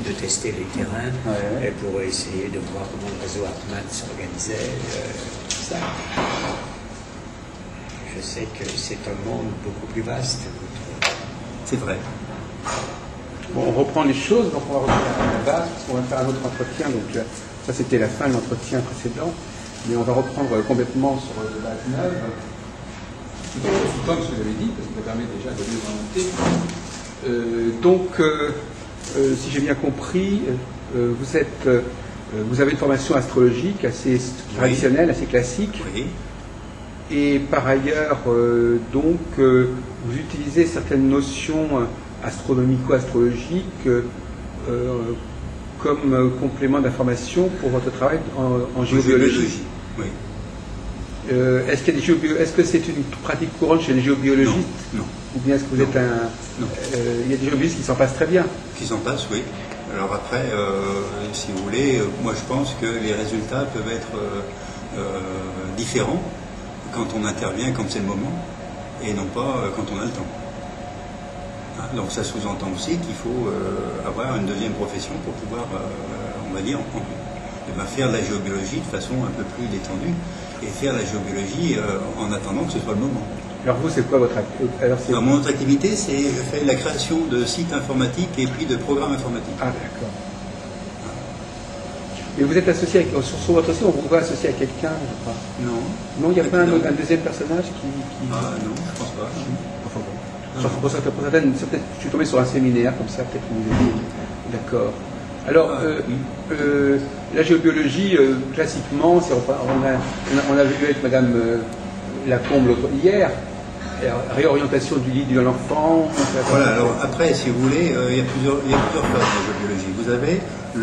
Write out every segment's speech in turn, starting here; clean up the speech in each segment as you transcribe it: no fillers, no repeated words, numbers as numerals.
de tester les terrains et pour essayer de voir comment le réseau Hartmann s'organisait. Ça. Je sais que c'est un monde beaucoup plus vaste. C'est vrai. Bon, on reprend les choses, donc on va revenir à la base, on va faire un autre entretien, donc ça c'était la fin de l'entretien précédent, mais on va reprendre complètement sur la base neuve. Comme je l'avais dit, parce que ça permet déjà de mieux orienter. Si j'ai bien compris, vous avez une formation astrologique assez traditionnelle, assez classique. Oui. Et par ailleurs, vous utilisez certaines notions astronomico-astrologiques comme complément d'information pour votre travail en géobiologie. Oui. Est-ce que c'est une pratique courante chez les géobiologistes? Non. Ou bien est-ce que vous êtes un... Non. Il y a des géobiologistes qui s'en passent très bien. Qui s'en passent, oui. Alors après, si vous voulez, moi je pense que les résultats peuvent être différents quand on intervient, quand c'est le moment, et non pas quand on a le temps. Donc ça sous-entend aussi qu'il faut avoir une deuxième profession pour pouvoir, on va dire, faire de la géobiologie de façon un peu plus détendue et faire la géobiologie en attendant que ce soit le moment. Alors vous, c'est quoi votre activité? Mon autre activité, c'est je fais la création de sites informatiques et puis de programmes informatiques. Ah d'accord. Et vous êtes associé sur votre site, on vous voit associé à quelqu'un, je crois? Non. Non, il n'y a pas un deuxième personnage qui... Ah non, je pense pas. Enfin bon. Pour certaines, peut-être je suis tombé sur un séminaire comme ça, peut-être que vous avez dit. D'accord. Alors, la géobiologie, classiquement, on a vu avec Madame Lacombe hier, réorientation du lit de l'enfant. Voilà, alors après, si vous voulez, il y a plusieurs phases de la géobiologie. Vous avez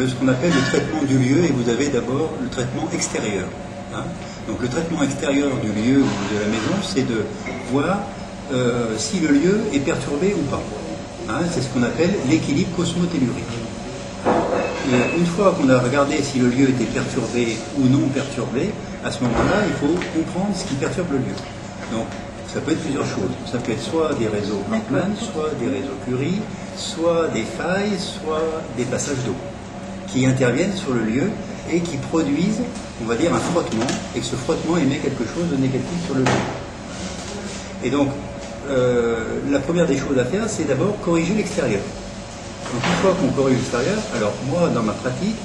ce qu'on appelle le traitement du lieu et vous avez d'abord le traitement extérieur. Donc le traitement extérieur du lieu ou de la maison, c'est de voir si le lieu est perturbé ou pas. C'est ce qu'on appelle l'équilibre cosmotellurique. Et une fois qu'on a regardé si le lieu était perturbé ou non perturbé, à ce moment-là, il faut comprendre ce qui perturbe le lieu. Donc, ça peut être plusieurs choses. Ça peut être soit des réseaux Hartmann, soit des réseaux Curie, soit des failles, soit des passages d'eau qui interviennent sur le lieu et qui produisent, on va dire, un frottement, et que ce frottement émet quelque chose de négatif sur le lieu. Et donc, la première des choses à faire, c'est d'abord corriger l'extérieur. Donc une fois qu'on corrige l'extérieur, alors moi, dans ma pratique,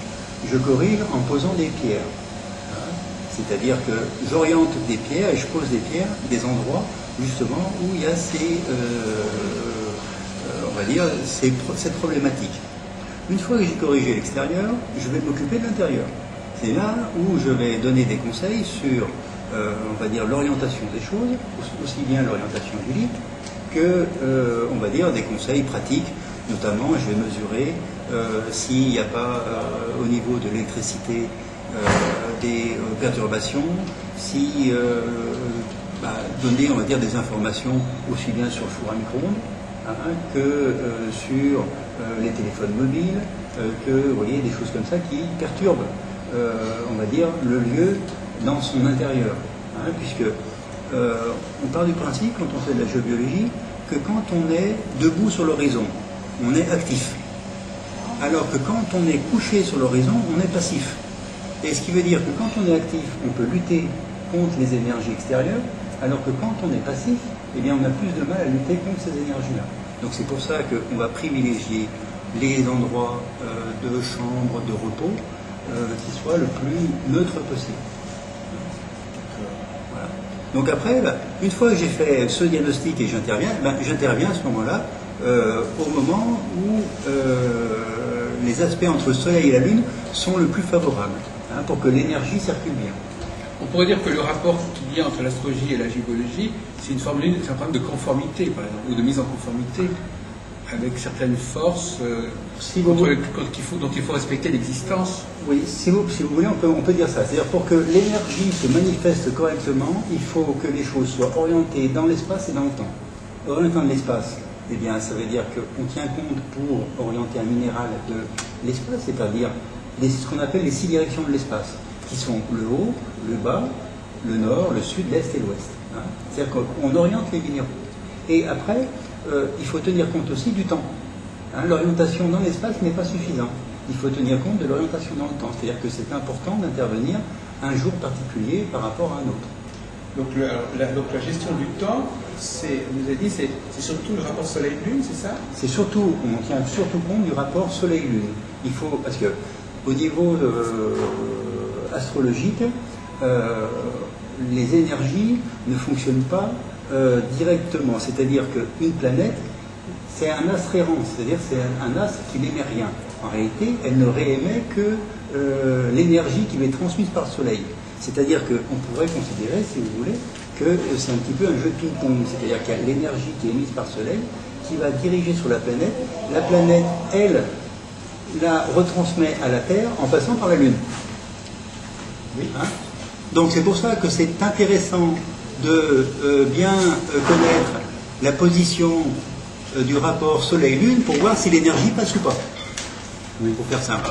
je corrige en posant des pierres. C'est-à-dire que j'oriente des pierres et je pose des pierres, des endroits, justement, où il y a cette problématique. Une fois que j'ai corrigé l'extérieur, je vais m'occuper de l'intérieur. C'est là où je vais donner des conseils sur, on va dire, l'orientation des choses, aussi bien l'orientation du lit, que, on va dire, des conseils pratiques. Notamment, je vais mesurer s'il n'y a pas, au niveau de l'électricité, des perturbations, si donner, on va dire, des informations aussi bien sur le four à micro-ondes que sur les téléphones mobiles, que, vous voyez, des choses comme ça qui perturbent, on va dire, le lieu dans son intérieur. Puisque on part du principe, quand on fait de la géobiologie, que quand on est debout sur l'horizon, on est actif. Alors que quand on est couché sur l'horizon, on est passif. Et ce qui veut dire que quand on est actif, on peut lutter contre les énergies extérieures, alors que quand on est passif, eh bien on a plus de mal à lutter contre ces énergies-là. Donc c'est pour ça qu'on va privilégier les endroits de chambre, de repos, qui soient le plus neutre possible. Voilà. Donc après, une fois que j'ai fait ce diagnostic et j'interviens, j'interviens à ce moment-là, au moment où les aspects entre le Soleil et la Lune sont le plus favorables, pour que l'énergie circule bien. On pourrait dire que le rapport qu'il y a entre l'astrologie et la géobiologie, c'est un problème de conformité, par exemple, ou de mise en conformité avec certaines forces dont il faut respecter l'existence. Oui, si vous voulez, on peut dire ça. C'est-à-dire, pour que l'énergie se manifeste correctement, il faut que les choses soient orientées dans l'espace et dans le temps. Orientant de l'espace, eh bien, ça veut dire qu'on tient compte pour orienter un minéral de l'espace, c'est-à-dire ce qu'on appelle les 6 directions de l'espace, qui sont le haut, le bas, le nord, le sud, l'est et l'ouest. C'est-à-dire qu'on oriente les minéraux. Et après, il faut tenir compte aussi du temps. L'orientation dans l'espace n'est pas suffisante. il faut tenir compte de l'orientation dans le temps. C'est-à-dire que c'est important d'intervenir un jour particulier par rapport à un autre. Donc, la gestion du temps, vous avez dit, c'est surtout le rapport Soleil-Lune, c'est ça? C'est surtout, on tient surtout compte du rapport Soleil-Lune. Il faut, parce que au niveau astrologique, les énergies ne fonctionnent pas directement. C'est-à-dire qu'une planète, c'est un astre errant, c'est-à-dire c'est un astre qui n'émet rien. En réalité, elle ne réémet que l'énergie qui est transmise par le Soleil. C'est-à-dire qu'on pourrait considérer, si vous voulez, que c'est un petit peu un jeu de ping-pong. C'est-à-dire qu'il y a l'énergie qui est émise par le Soleil qui va diriger sur la planète. La planète, elle, la retransmet à la Terre en passant par la Lune. Oui. Hein? Donc c'est pour ça que c'est intéressant de bien connaître la position du rapport Soleil-Lune pour voir si l'énergie passe ou pas. Oui. Pour faire simple.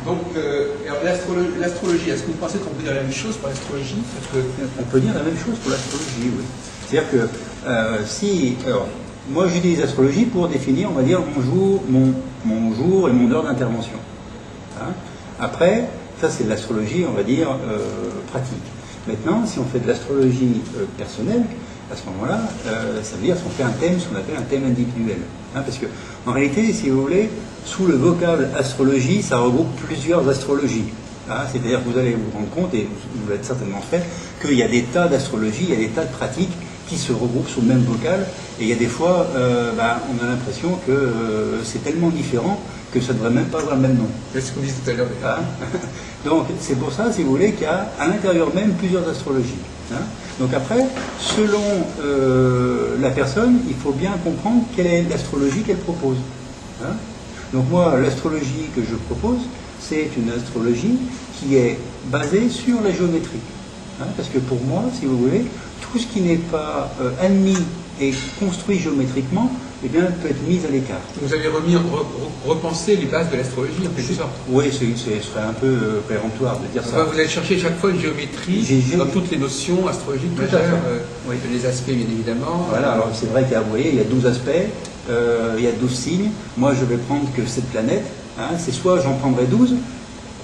Donc, l'astrologie, est-ce que vous pensez qu'on peut dire la même chose pour l'astrologie? On peut dire la même chose pour l'astrologie, oui. C'est-à-dire que alors, moi j'utilise l'astrologie pour définir, on va dire, mon jour et mon heure d'intervention. Hein? Après, ça c'est de l'astrologie, on va dire, pratique. Maintenant, si on fait de l'astrologie personnelle, à ce moment-là, ça veut dire qu'on fait un thème, ce qu'on appelle un thème individuel. Hein, parce que, en réalité, si vous voulez, sous le vocable astrologie, ça regroupe plusieurs astrologies. Hein, c'est-à-dire que vous allez vous rendre compte, et vous l'avez certainement fait, qu'il y a des tas d'astrologies, il y a des tas de pratiques qui se regroupent sous le même vocal, et il y a des fois, on a l'impression que c'est tellement différent que ça ne devrait même pas avoir le même nom. C'est ce qu'on disait tout à l'heure. Hein. Donc, c'est pour ça, si vous voulez, qu'il y a à l'intérieur même plusieurs astrologies. Hein. Donc après, selon la personne, il faut bien comprendre quelle est l'astrologie qu'elle propose. Hein. Donc moi, l'astrologie que je propose, c'est une astrologie qui est basée sur la géométrie. Hein, parce que pour moi, si vous voulez, tout ce qui n'est pas admis et construit géométriquement, eh bien, peut être mis à l'écart. Vous avez repensé les bases de l'astrologie, en quelque sorte. Oui, ce serait un peu péremptoire de dire ça. Vous allez chercher chaque fois une géométrie dans toutes les notions astrologiques majeures, oui. Les aspects, bien évidemment. Voilà, alors c'est vrai vous voyez, il y a 12 aspects, il y a 12 signes. Moi, je vais prendre que cette planète, hein, c'est soit j'en prendrai 12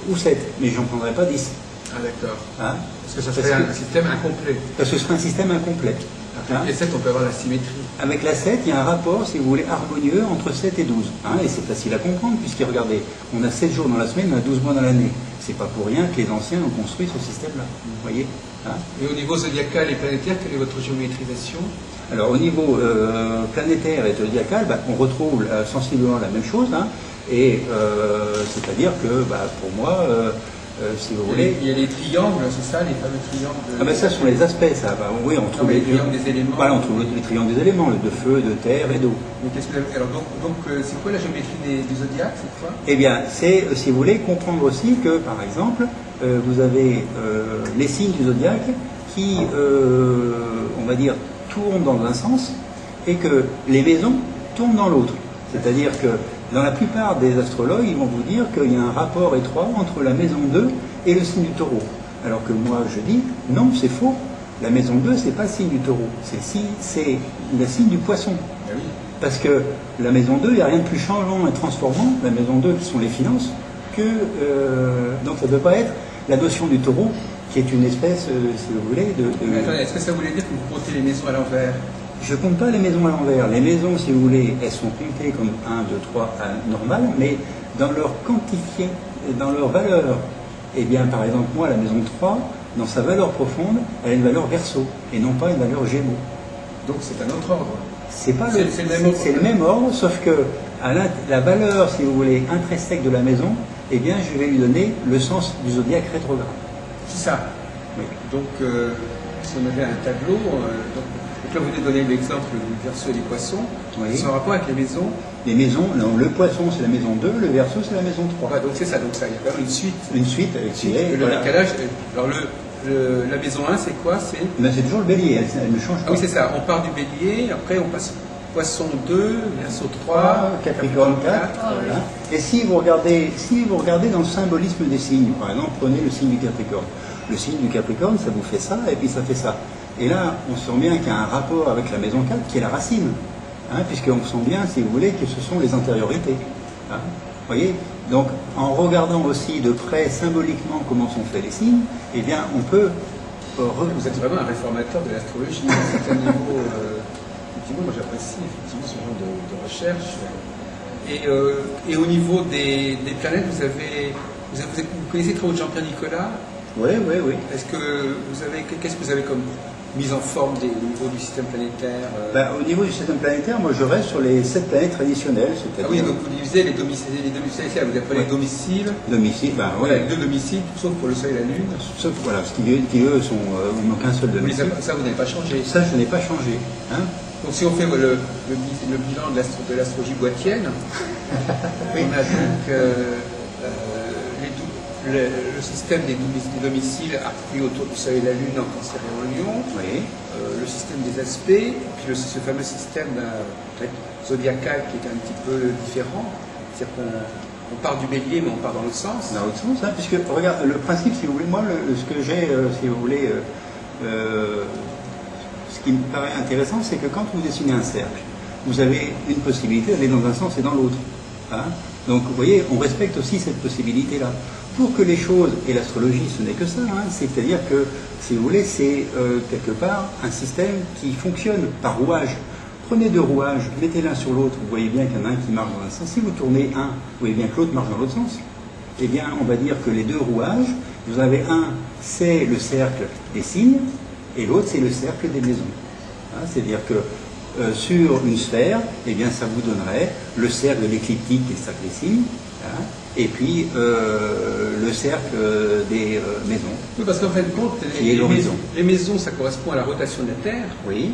ou 7, mais j'en prendrai pas 10. Ah, d'accord. Hein, parce que ça serait un système incomplet. Parce que ce serait un système incomplet. Avec les 7, on peut avoir la symétrie. Avec la 7, il y a un rapport, si vous voulez, harmonieux entre 7 et 12. Hein, et c'est facile à comprendre, puisque regardez, on a 7 jours dans la semaine, on a 12 mois dans l'année. C'est pas pour rien que les anciens ont construit ce système-là. Vous voyez, hein. Et au niveau zodiacal et planétaire, quelle est votre géométrisation? Alors, au niveau planétaire et zodiacal, on retrouve sensiblement la même chose. Hein, et c'est-à-dire que, pour moi, si vous voulez. Il y a les triangles, c'est ça, les fameux triangles de... Ah ben ça, ce sont les aspects, ça. Oui, on trouve les triangles des éléments. Voilà, on trouve les triangles des éléments, de feu, de terre et d'eau. Alors donc c'est quoi la géométrie du zodiaque, cette fois? Eh bien, c'est, si vous voulez, comprendre aussi que, par exemple, vous avez les signes du zodiaque qui, on va dire, tournent dans un sens et que les maisons tournent dans l'autre. C'est-à-dire que dans la plupart des astrologues, ils vont vous dire qu'il y a un rapport étroit entre la maison 2 et le signe du taureau. Alors que moi, je dis, non, c'est faux. La maison 2, c'est pas le signe du taureau, c'est le signe du poisson. Ah oui. Parce que la maison 2, il n'y a rien de plus changeant et transformant, la maison 2 qui sont les finances, que... donc ça ne peut pas être la notion du taureau, qui est une espèce, si vous voulez, de... Mais attendez, est-ce que ça voulait dire que vous comptez les maisons à l'envers? Je ne compte pas les maisons à l'envers. Les maisons, si vous voulez, elles sont comptées comme 1, 2, 3 normales, mais dans leur quantifié, dans leur valeur. Eh bien, par exemple, moi, la maison 3, dans sa valeur profonde, elle a une valeur Verseau, et non pas une valeur Gémeaux. Donc c'est un autre ordre. C'est le même ordre, sauf que à la valeur, si vous voulez, intrinsèque de la maison, eh bien, je vais lui donner le sens du zodiaque rétrograde. C'est ça. Oui. Donc, si on avait un tableau, donc là, vous venez de donner l'exemple du Verseau et des Poissons. Oui. C'est en rapport avec les maisons. Les maisons, non, le Poisson, c'est la maison 2, le Verseau, c'est la maison 3. Ouais, donc c'est ça, il y a quand même une suite. Une suite avec le décalage. Alors, la maison 1, c'est quoi? C'est toujours le Bélier, elle ne change pas. Ah oui, c'est ça. On part du Bélier, après on passe Poisson 2, Verseau 3, Capricorne 4. Voilà. Et si vous regardez dans le symbolisme des signes, par exemple, prenez le signe du Capricorne. Le signe du Capricorne, ça vous fait ça, et puis ça fait ça. Et là, on sent bien qu'il y a un rapport avec la maison 4 qui est la racine. puisqu'on sent bien, si vous voulez, que ce sont les antériorités. Hein. Vous voyez? Donc, en regardant aussi de près, symboliquement, comment sont faits les signes, eh bien, on peut... Vous êtes vraiment un réformateur de l'astrologie à un certain niveau. Effectivement, moi j'apprécie effectivement ce genre de recherche. Et au niveau des planètes, vous connaissez les travaux de Jean-Pierre Nicolas? Oui. Qu'est-ce que vous avez comme mise en forme au niveau du système planétaire? Au niveau du système planétaire, moi je reste sur les 7 planètes traditionnelles. Ah oui, donc vous divisez les domiciles, vous appelez les domiciles. Domiciles, Voilà, les 2 domiciles, sauf pour le Soleil et la Lune. Sauf, voilà, ce qui eux n'ont qu'un seul domicile. Ça, vous n'avez pas changé. Ça, je n'ai pas changé. Hein. Donc si on fait le bilan de l'astrologie boîtienne, on a donc le système des domiciles articulé autour du Soleil et de la Lune en Cancer et en Lion, oui. Le système des aspects, et puis ce fameux système zodiacal qui est un petit peu différent, c'est-à-dire qu'on part du Bélier mais on part dans l'autre sens. Dans l'autre sens, hein, puisque regarde, le principe, si vous voulez, moi, ce que j'ai, si vous voulez, ce qui me paraît intéressant, c'est que quand vous dessinez un cercle, vous avez une possibilité d'aller dans un sens et dans l'autre. Hein. Donc, vous voyez, on respecte aussi cette possibilité-là. Pour que les choses, et l'astrologie, ce n'est que ça, hein, c'est-à-dire que, si vous voulez, c'est quelque part un système qui fonctionne par rouage. Prenez 2 rouages, mettez l'un sur l'autre, vous voyez bien qu'il y en a un qui marche dans un sens. Si vous tournez un, vous voyez bien que l'autre marche dans l'autre sens. Eh bien, on va dire que les 2 rouages, vous avez un, c'est le cercle des signes, et l'autre, c'est le cercle des maisons. Hein, c'est-à-dire que sur une sphère, eh bien, ça vous donnerait le cercle de l'écliptique et le cercle des signes, hein, et puis le cercle des maisons. Oui, parce qu'en fin de compte, les maisons, ça correspond à la rotation de la Terre. Oui.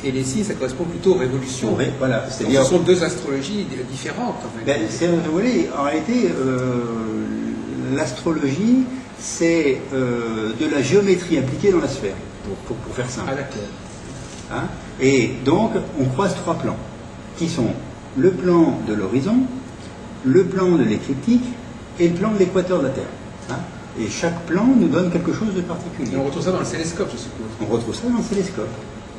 Et les signes, ça correspond plutôt aux révolutions. Oui, voilà. Donc, ce sont 2 astrologies différentes. En fait. Vous voyez, en réalité, l'astrologie, c'est de la géométrie appliquée dans la sphère, pour faire simple. Ah, d'accord. Hein, et donc, on croise 3 plans, qui sont le plan de l'horizon, le plan de l'écliptique et le plan de l'équateur de la Terre. Hein. Et chaque plan nous donne quelque chose de particulier. Et on retrouve ça dans le célescope, je suppose. On retrouve ça dans le célescope.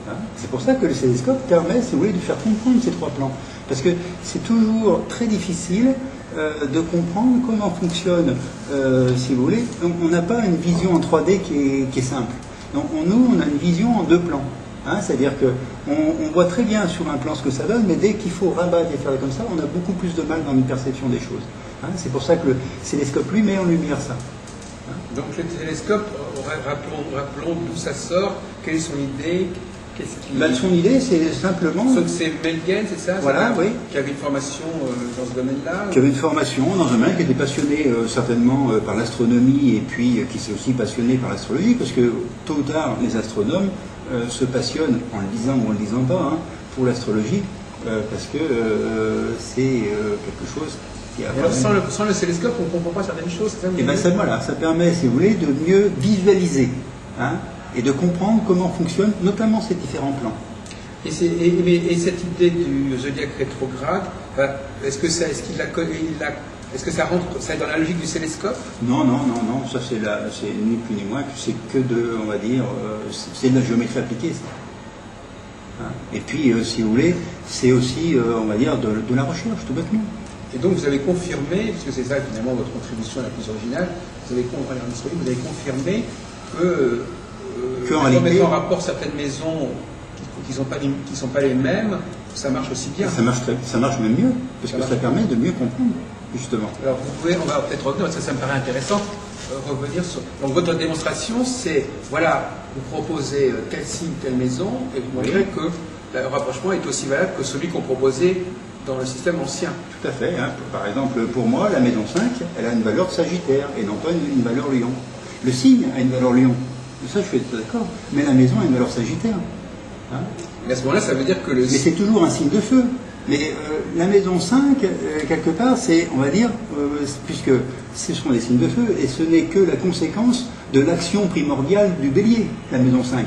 Hein. C'est pour ça que le télescope permet, si vous voulez, de faire comprendre ces 3 plans. Parce que c'est toujours très difficile de comprendre comment fonctionne, si vous voulez. On n'a pas une vision en 3D qui est simple. Donc, nous, on a une vision en 2 plans. Hein, c'est-à-dire qu'on voit très bien sur un plan ce que ça donne, mais dès qu'il faut rabattre et faire comme ça, on a beaucoup plus de mal dans une perception des choses. Hein, c'est pour ça que le télescope lui met en lumière ça. Hein. Donc le télescope, rappelons d'où ça sort, quelle est son idée, son idée, c'est simplement... C'est Melgen, c'est ça? Voilà, oui. Qui avait une formation dans ce domaine-là? Qui avait une formation dans un domaine, qui était passionné certainement par l'astronomie, et puis qui s'est aussi passionné par l'astrologie, parce que tôt ou tard, les astronomes se passionnent, en le disant ou en le disant pas, hein, pour l'astrologie, parce que c'est quelque chose qui a... Alors, sans le télescope, on ne comprend pas certaines choses, c'est ça? Et bien voilà, ça permet, si vous voulez, de mieux visualiser, hein, et de comprendre comment fonctionnent notamment ces différents plans. Et cette idée du zodiaque rétrograde, est-ce que ça rentre dans la logique du télescope? Non, ça c'est ni plus ni moins, c'est que on va dire, c'est de la géométrie appliquée, ça. Hein. Et puis, si vous voulez, c'est aussi, on va dire, de la recherche, tout bêtement. Et donc vous avez confirmé, puisque c'est ça finalement votre contribution la plus originale, vous avez confirmé que en mettant en rapport certaines maisons qui ne sont pas les mêmes, ça marche aussi bien. Ça marche même mieux, parce que ça permet de mieux comprendre, justement. Alors on va peut-être revenir, parce que ça me paraît intéressant, revenir sur... Donc votre démonstration, c'est, voilà, vous proposez tel signe, telle maison, et vous montrez que le rapprochement est aussi valable que celui qu'on proposait dans le système ancien. Tout à fait. Hein. Par exemple, pour moi, la maison 5, elle a une valeur Sagittaire, et non pas une valeur Lion. Le signe a une valeur Lion. Ça, je suis d'accord. Mais la maison a une valeur Sagittaire. Hein. Mais à ce moment-là, ça veut dire que le... Mais c'est toujours un signe de feu. Mais la maison 5, quelque part, c'est, on va dire, puisque ce sont des signes de feu, et ce n'est que la conséquence de l'action primordiale du bélier, la maison 5.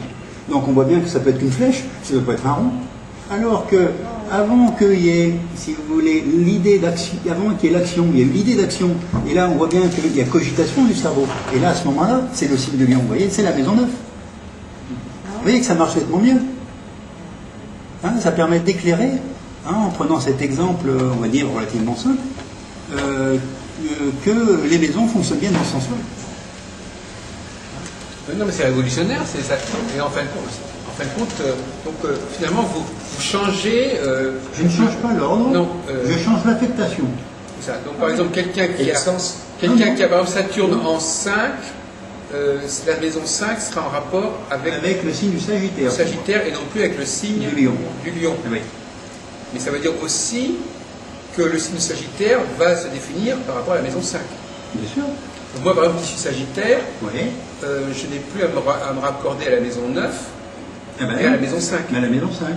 Donc on voit bien que ça peut être une flèche, ça peut être un rond. Alors que, avant qu'il y ait, si vous voulez, l'idée d'action, avant qu'il y ait l'action, il y a eu l'idée d'action, et là on voit bien qu'il y a cogitation du cerveau. Et là, à ce moment-là, c'est le signe de Lion, vous voyez, c'est la maison 9. Vous voyez que ça marche nettement mieux. Hein, ça permet d'éclairer en prenant cet exemple, on va dire, relativement simple, que les maisons fonctionnent bien dans ce sens-là. Non, mais c'est révolutionnaire, c'est ça. Et en fin de compte, finalement, vous changez. Je ne change pas l'ordre, Non. je change l'affectation. Ça. Donc, par exemple, quelqu'un qui a par exemple Saturne en 5, la maison 5 sera en rapport avec le signe du Sagittaire. Sagittaire et non plus avec le signe du Lion. Oui. Mais ça veut dire aussi que le signe Sagittaire va se définir par rapport à la maison 5. Bien sûr. Donc moi, par exemple, qui suis Sagittaire, Oui. je n'ai plus à me raccorder à la maison 9, mais à la maison 5. À la maison 5.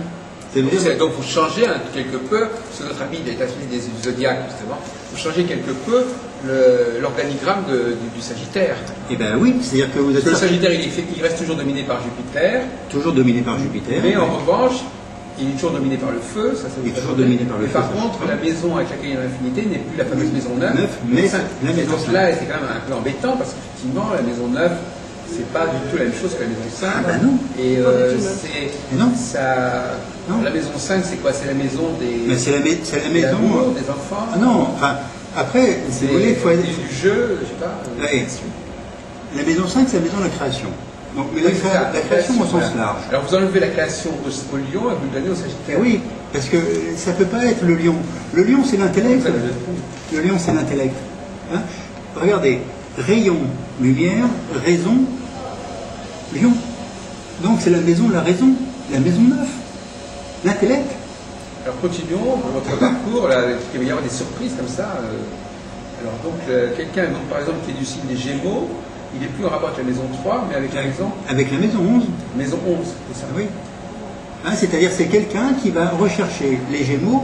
Donc vous changez quelque peu, parce que notre ami il est affilié des zodiaques justement, vous changez quelque peu l'organigramme du Sagittaire. Eh bien oui, c'est-à-dire que vous êtes... Parce que le Sagittaire il reste toujours dominé par Jupiter. Toujours dominé par Jupiter. Mais en revanche, il est toujours dominé par le feu, ça il est toujours dominé par le feu. Par contre, la maison avec laquelle il y a l'infinité n'est plus la fameuse maison 9, mais la maison 5. Donc là, c'est quand même un peu embêtant parce qu'effectivement, la maison 9, c'est pas du tout la même chose que la maison 5. Ah ben non. Et non. Ça. Non. La maison 5, c'est quoi? C'est la maison des. Mais c'est la maison. Des enfants. Ah non, enfin, après, si vous voulez, il faut être. Du jeu, je sais pas. La maison 5, c'est la maison de la création. Donc, mais la création au sens large. Alors vous enlevez la création au lion et vous le donnez au Sagittaire. Oui, parce que ça ne peut pas être le lion. Le lion, c'est l'intellect. Le lion, c'est l'intellect. Hein? Regardez, rayon, lumière, raison, lion. Donc c'est la maison de la raison, la maison 9. L'intellect. Alors continuons votre parcours, là, il va y avoir des surprises comme ça. Alors donc quelqu'un, par exemple, qui est du signe des Gémeaux, il n'est plus en rapport avec la maison 3, mais avec la maison... Avec la maison 11. Maison 11, c'est ça? Oui. Hein, c'est-à-dire c'est quelqu'un qui va rechercher les Gémeaux.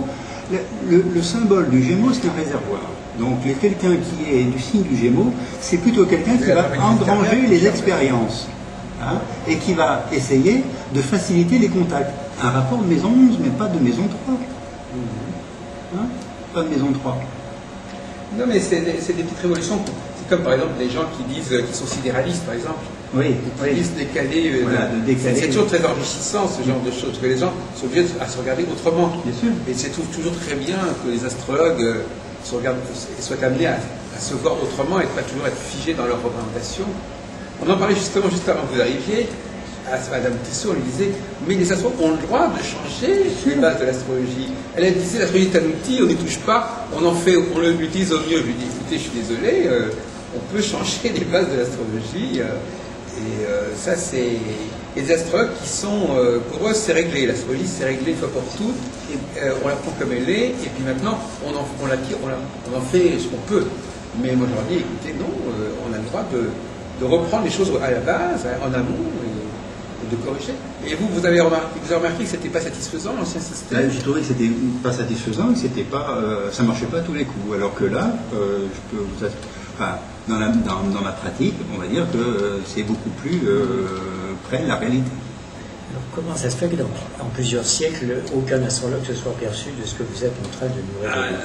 Le symbole du Gémeaux, c'est un réservoir. Donc quelqu'un qui est du signe du Gémeaux, c'est plutôt quelqu'un qui va engranger les expériences. Hein, et qui va essayer de faciliter les contacts. Un rapport de maison 11, mais pas de maison 3. Hein, pas de maison 3. Non, mais c'est des petites révolutions. C'est comme par exemple des gens qui disent qu'ils sont sidéralistes, par exemple. Oui, Ils disent décaler. Voilà, de décaler. C'est toujours très enrichissant ce genre de choses, parce que les gens sont obligés à se regarder autrement. Bien sûr. Et c'est toujours très bien que les astrologues soient amenés à se voir autrement et pas toujours être figés dans leur représentation. On en parlait justement juste avant que vous arriviez. À Madame Tissot, on lui disait, mais les astrologues ont le droit de changer les bases de l'astrologie. Elle disait, l'astrologie est un outil, on n'y touche pas, on l'utilise au mieux. Je lui dis, écoutez, je suis désolé, on peut changer les bases de l'astrologie. Ça, c'est... Et les astrologues qui sont, pour eux, c'est réglé. L'astrologie, c'est réglé une fois pour toutes. On la prend comme elle est, et puis maintenant, on en fait ce qu'on peut. Mais moi, je leur dis, écoutez, non, on a le droit de reprendre les choses à la base, en amont, et de corriger. Et vous avez remarqué que c'était pas satisfaisant, l'ancien système? J'ai trouvé que c'était pas satisfaisant, que c'était pas, ça marchait pas à tous les coups. Alors que là, je peux vous enfin, dans ma pratique, on va dire que c'est beaucoup plus près de la réalité. Alors comment ça se fait que en plusieurs siècles, aucun astrologue se soit aperçu de ce que vous êtes en train de nous révéler?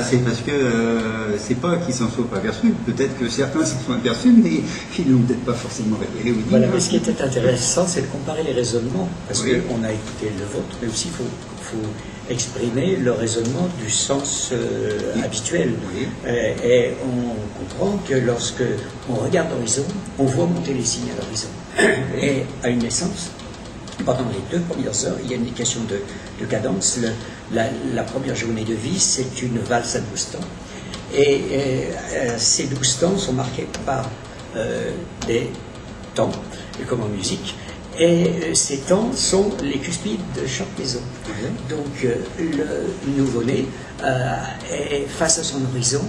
C'est parce que c'est pas qu'ils s'en soient pas aperçus. Peut-être que certains s'en sont aperçus, mais ils ne l'ont peut-être pas forcément révélé. Voilà, mais ce qui était intéressant, c'est de comparer les raisonnements, parce Oui. qu'on a écouté le vôtre, mais aussi il faut exprimer le raisonnement du sens habituel. Oui. Et on comprend que lorsque on regarde l'horizon, on voit monter les signes à l'horizon. Et à une naissance, pendant les 2 premières heures, il y a une indication de cadence. La première journée de vie, c'est une valse à 12 temps. Et ces 12 temps sont marqués par des temps, comme en musique. Et ces temps sont les cuspides de chaque maison. Donc le nouveau-né est face à son horizon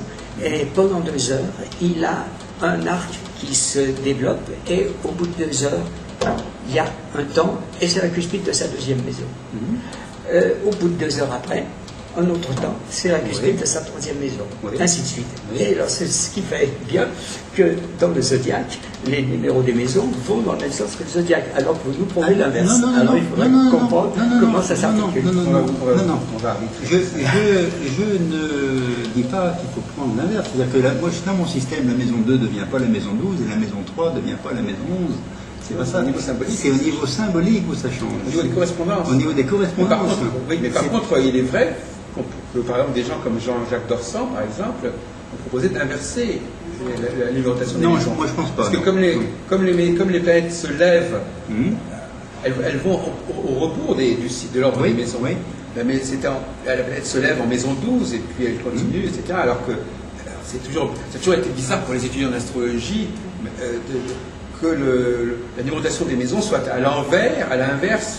et pendant 2 heures, il a un arc qui se développe et au bout de 2 heures, il y a un temps et c'est la cuspide de sa 2e maison. Au bout de 2 heures après, un autre temps, c'est la cuspide de sa 3e maison, ainsi de suite. Et alors c'est ce qui fait bien que dans le zodiaque, les numéros des maisons vont dans le même sens que le zodiaque, alors que vous nous prouvez l'inverse. Alors il faudrait comprendre comment ça s'articule. Non. Je ne dis pas qu'il faut prendre l'inverse. C'est-à-dire que moi, dans mon système, la maison 2 ne devient pas la maison 12 et la maison 3 ne devient pas la maison 11. C'est pas ça. Au niveau symbolique. C'est au niveau symbolique où ça change. Au niveau des correspondances. Au niveau des Mais correspondances. par contre, oui, mais par contre, il est vrai que, par exemple, des gens comme Jean-Jacques Dorsan, par exemple, ont proposé d'inverser l'alimentation des Non, maisons. moi je pense pas. Parce que non. comme les planètes se lèvent, Hum. elles vont au rebours de l'ordre Oui, des maisons. oui. La planète se lève en maison 12 et puis elle continue, etc. Alors que ça a toujours été bizarre pour les étudiants d'astrologie que la numérotation des maisons soit à l'inverse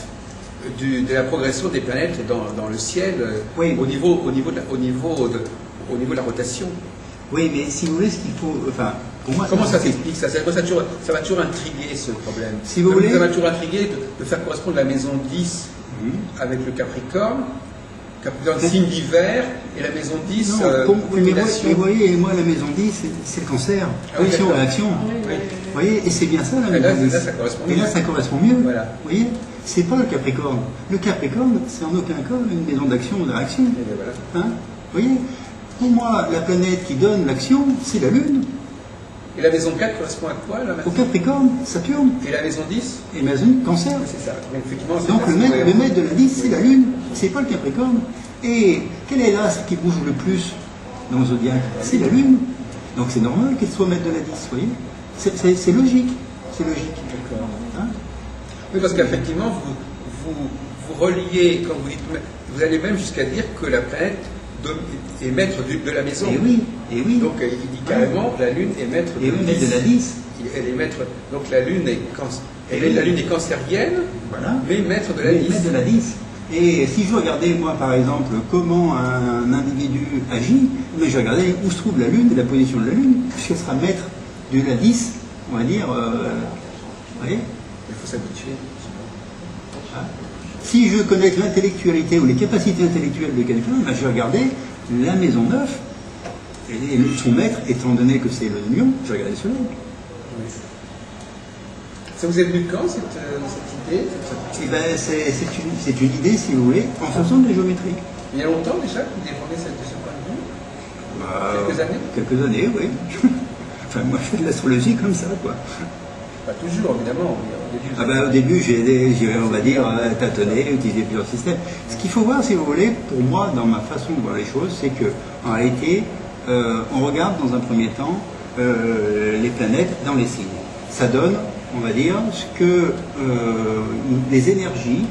de la progression des planètes dans le ciel Oui. au niveau de la rotation. Oui, mais si vous voulez, ce qu'il faut. Enfin, pour moi. Comment ça s'explique ça va toujours intriguer ce problème. Si vous voulez. Ça va toujours intriguer de faire correspondre la maison 10 Hum. avec le Capricorne, signe d'hiver, et la maison 10, Non, mais mutilation. vous voyez, moi, la maison 10, c'est le cancer. Ah oui, Action, d'accord. réaction. Oui. Vous voyez, et c'est bien ça, la Et là, maison 10. ça correspond Et mieux. là, ça correspond mieux. Voilà. Vous voyez, c'est pas le Capricorne. Le Capricorne, c'est en aucun cas une maison d'action ou de réaction. Et bien voilà. Hein, vous voyez, pour moi, la planète qui donne l'action, c'est la Lune. Et la maison 4 correspond à quoi là, Au Capricorne, Saturne. Et la maison 10 Et la maison Cancer. c'est ça. Donc, effectivement, c'est Donc ça, le c'est maître, cohérent. le maître de la 10, c'est la Lune, c'est pas le Capricorne. Et quel est l'astre qui bouge le plus dans le zodiaque? C'est la Lune. Donc c'est normal qu'elle soit maître de la 10, vous voyez. C'est logique. C'est logique. D'accord. Hein. Oui, parce qu'effectivement, vous reliez, quand vous dites, vous allez même jusqu'à dire que la planète est maître de la maison. Et oui, et oui. Donc il dit carrément que la Lune est maître Et oui, maître de la 10. Elle est maître. Donc la Lune est, la Lune est cancérienne, Voilà. mais maître de la Oui, 10. maître de la 10. Et si je regardais, moi, par exemple, comment un individu agit, mais je regardais où se trouve la Lune et la position de la Lune, puisqu'elle sera maître de la 10, on va dire. Vous voyez. Il faut s'habituer. Hein. Si je connais l'intellectualité ou les capacités intellectuelles de quelqu'un, ben, je vais regarder la maison 9, et son maître, étant donné que c'est le lion, je vais regarder cela. Oui. Ça vous est venu quand cette idée Et ben, c'est une idée, si vous voulez, en faisant de la géométrie. Il y a longtemps déjà que vous défendez de ce point de vue Quelques années Quelques années, oui. Enfin, moi, je fais de l'astrologie comme ça, quoi. Pas toujours, évidemment. Au début, Ah ben, au début, j'ai, on va dire, tâtonné, utilisé plusieurs systèmes. Ce qu'il faut voir, si vous voulez, pour moi, dans ma façon de voir les choses, c'est que, en réalité, on regarde dans un premier temps les planètes dans les signes. Ça donne, on va dire, ce que les énergies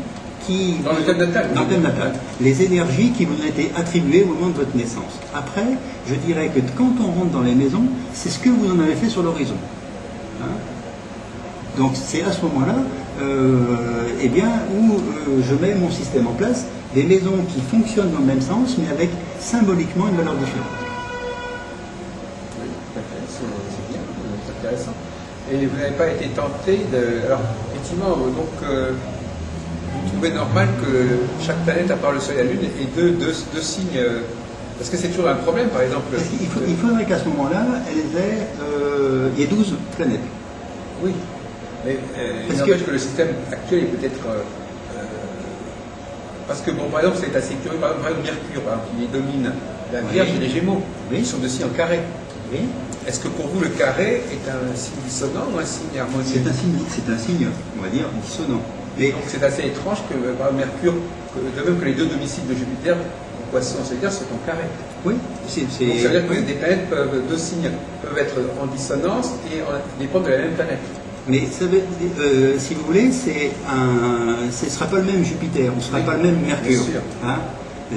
qui... Dans le thème natal. Dans le thème natal. Les énergies qui vous ont été attribuées au moment de votre naissance. Après, je dirais que quand on rentre dans les maisons, c'est ce que vous en avez fait sur l'horizon. Hein. Donc c'est à ce moment-là eh bien, où je mets mon système en place, des maisons qui fonctionnent dans le même sens, mais avec symboliquement une valeur différente. Oui, tout à fait, c'est bien, c'est intéressant. Et vous n'avez pas été tenté de... Alors, effectivement, donc, vous trouvez normal que chaque planète, à part le Soleil et la Lune, ait deux signes... parce que c'est toujours un problème, par exemple... Parce qu'il faudrait qu'à ce moment-là, il y ait 12 planètes. Oui, mais il Parce n'empêche que le système actuel est peut-être... parce que, bon, par exemple, c'est assez curieux, par exemple, Mercure, par exemple, qui domine la Vierge et les Gémeaux, Oui. qui sont de signes en carré. Oui. Est-ce que pour vous, le carré est un signe dissonant ou un signe harmonieux? C'est un signe, on va dire, dissonant. Mais Donc c'est assez étrange que par exemple, Mercure, de même que les deux domiciles de Jupiter, en Poisson, c'est-à-dire sont en carré. oui, Donc ça veut dire que des planètes deux signes peuvent être en dissonance et dépendre de la même planète. Mais ça veut, si vous voulez, ce ne sera pas le même Jupiter, ce ne sera Oui, pas le même Mercure. bien sûr. Hein.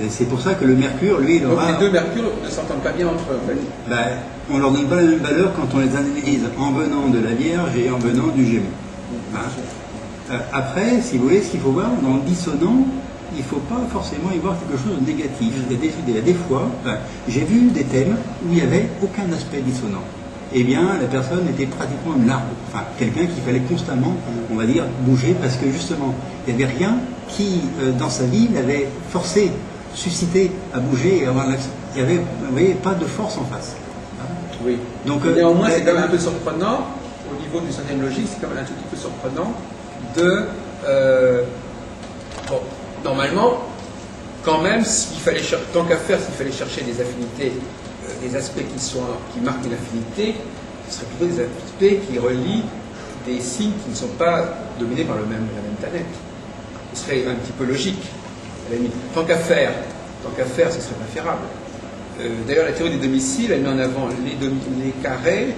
C'est pour ça que le Mercure, lui, il Donc aura... les deux Mercure ne s'entendent pas bien entre eux, en fait. Ben, on leur donne pas la même valeur quand on les analyse en venant de la Vierge et en venant du Gémeaux. Hein. Après, si vous voulez, ce qu'il faut voir, dans le dissonant, il ne faut pas forcément y voir quelque chose de négatif. Il y a des fois, j'ai vu des thèmes où il n'y avait aucun aspect dissonant. Eh bien, la personne était pratiquement une larve. Enfin, quelqu'un qu'il fallait constamment, on va dire, bouger, parce que justement, il n'y avait rien qui, dans sa vie, l'avait forcé, suscité à bouger et à avoir l'action. Il n'y avait, vous voyez, pas de force en face. Oui. Donc, néanmoins, c'est quand même un peu surprenant, au niveau du système logique, c'est quand même un tout petit peu surprenant de... bon, normalement, quand même, tant qu'à faire, s'il fallait chercher des affinités, des aspects qui marquent une affinité, ce serait plutôt des aspects qui relient des signes qui ne sont pas dominés par la même planète. Ce serait un petit peu logique. À la limite. Tant qu'à faire, ce serait préférable. D'ailleurs, la théorie des domiciles, elle met en avant les carrés,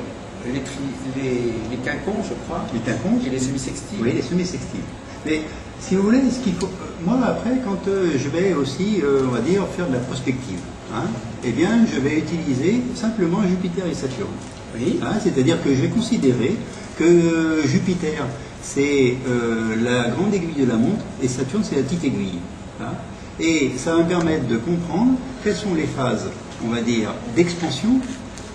les quinconces, je crois, Les quinconces. et les semi-sextiles. Oui, les semi-sextiles. Mais si vous voulez, ce qu'il faut, moi après, quand je vais aussi, on va dire, faire de la prospective, hein, eh bien, je vais utiliser simplement Jupiter et Saturne. Oui. Hein, c'est-à-dire que je vais considérer que Jupiter, c'est la grande aiguille de la montre et Saturne, c'est la petite aiguille. Hein. Et ça va me permettre de comprendre quelles sont les phases, on va dire, d'expansion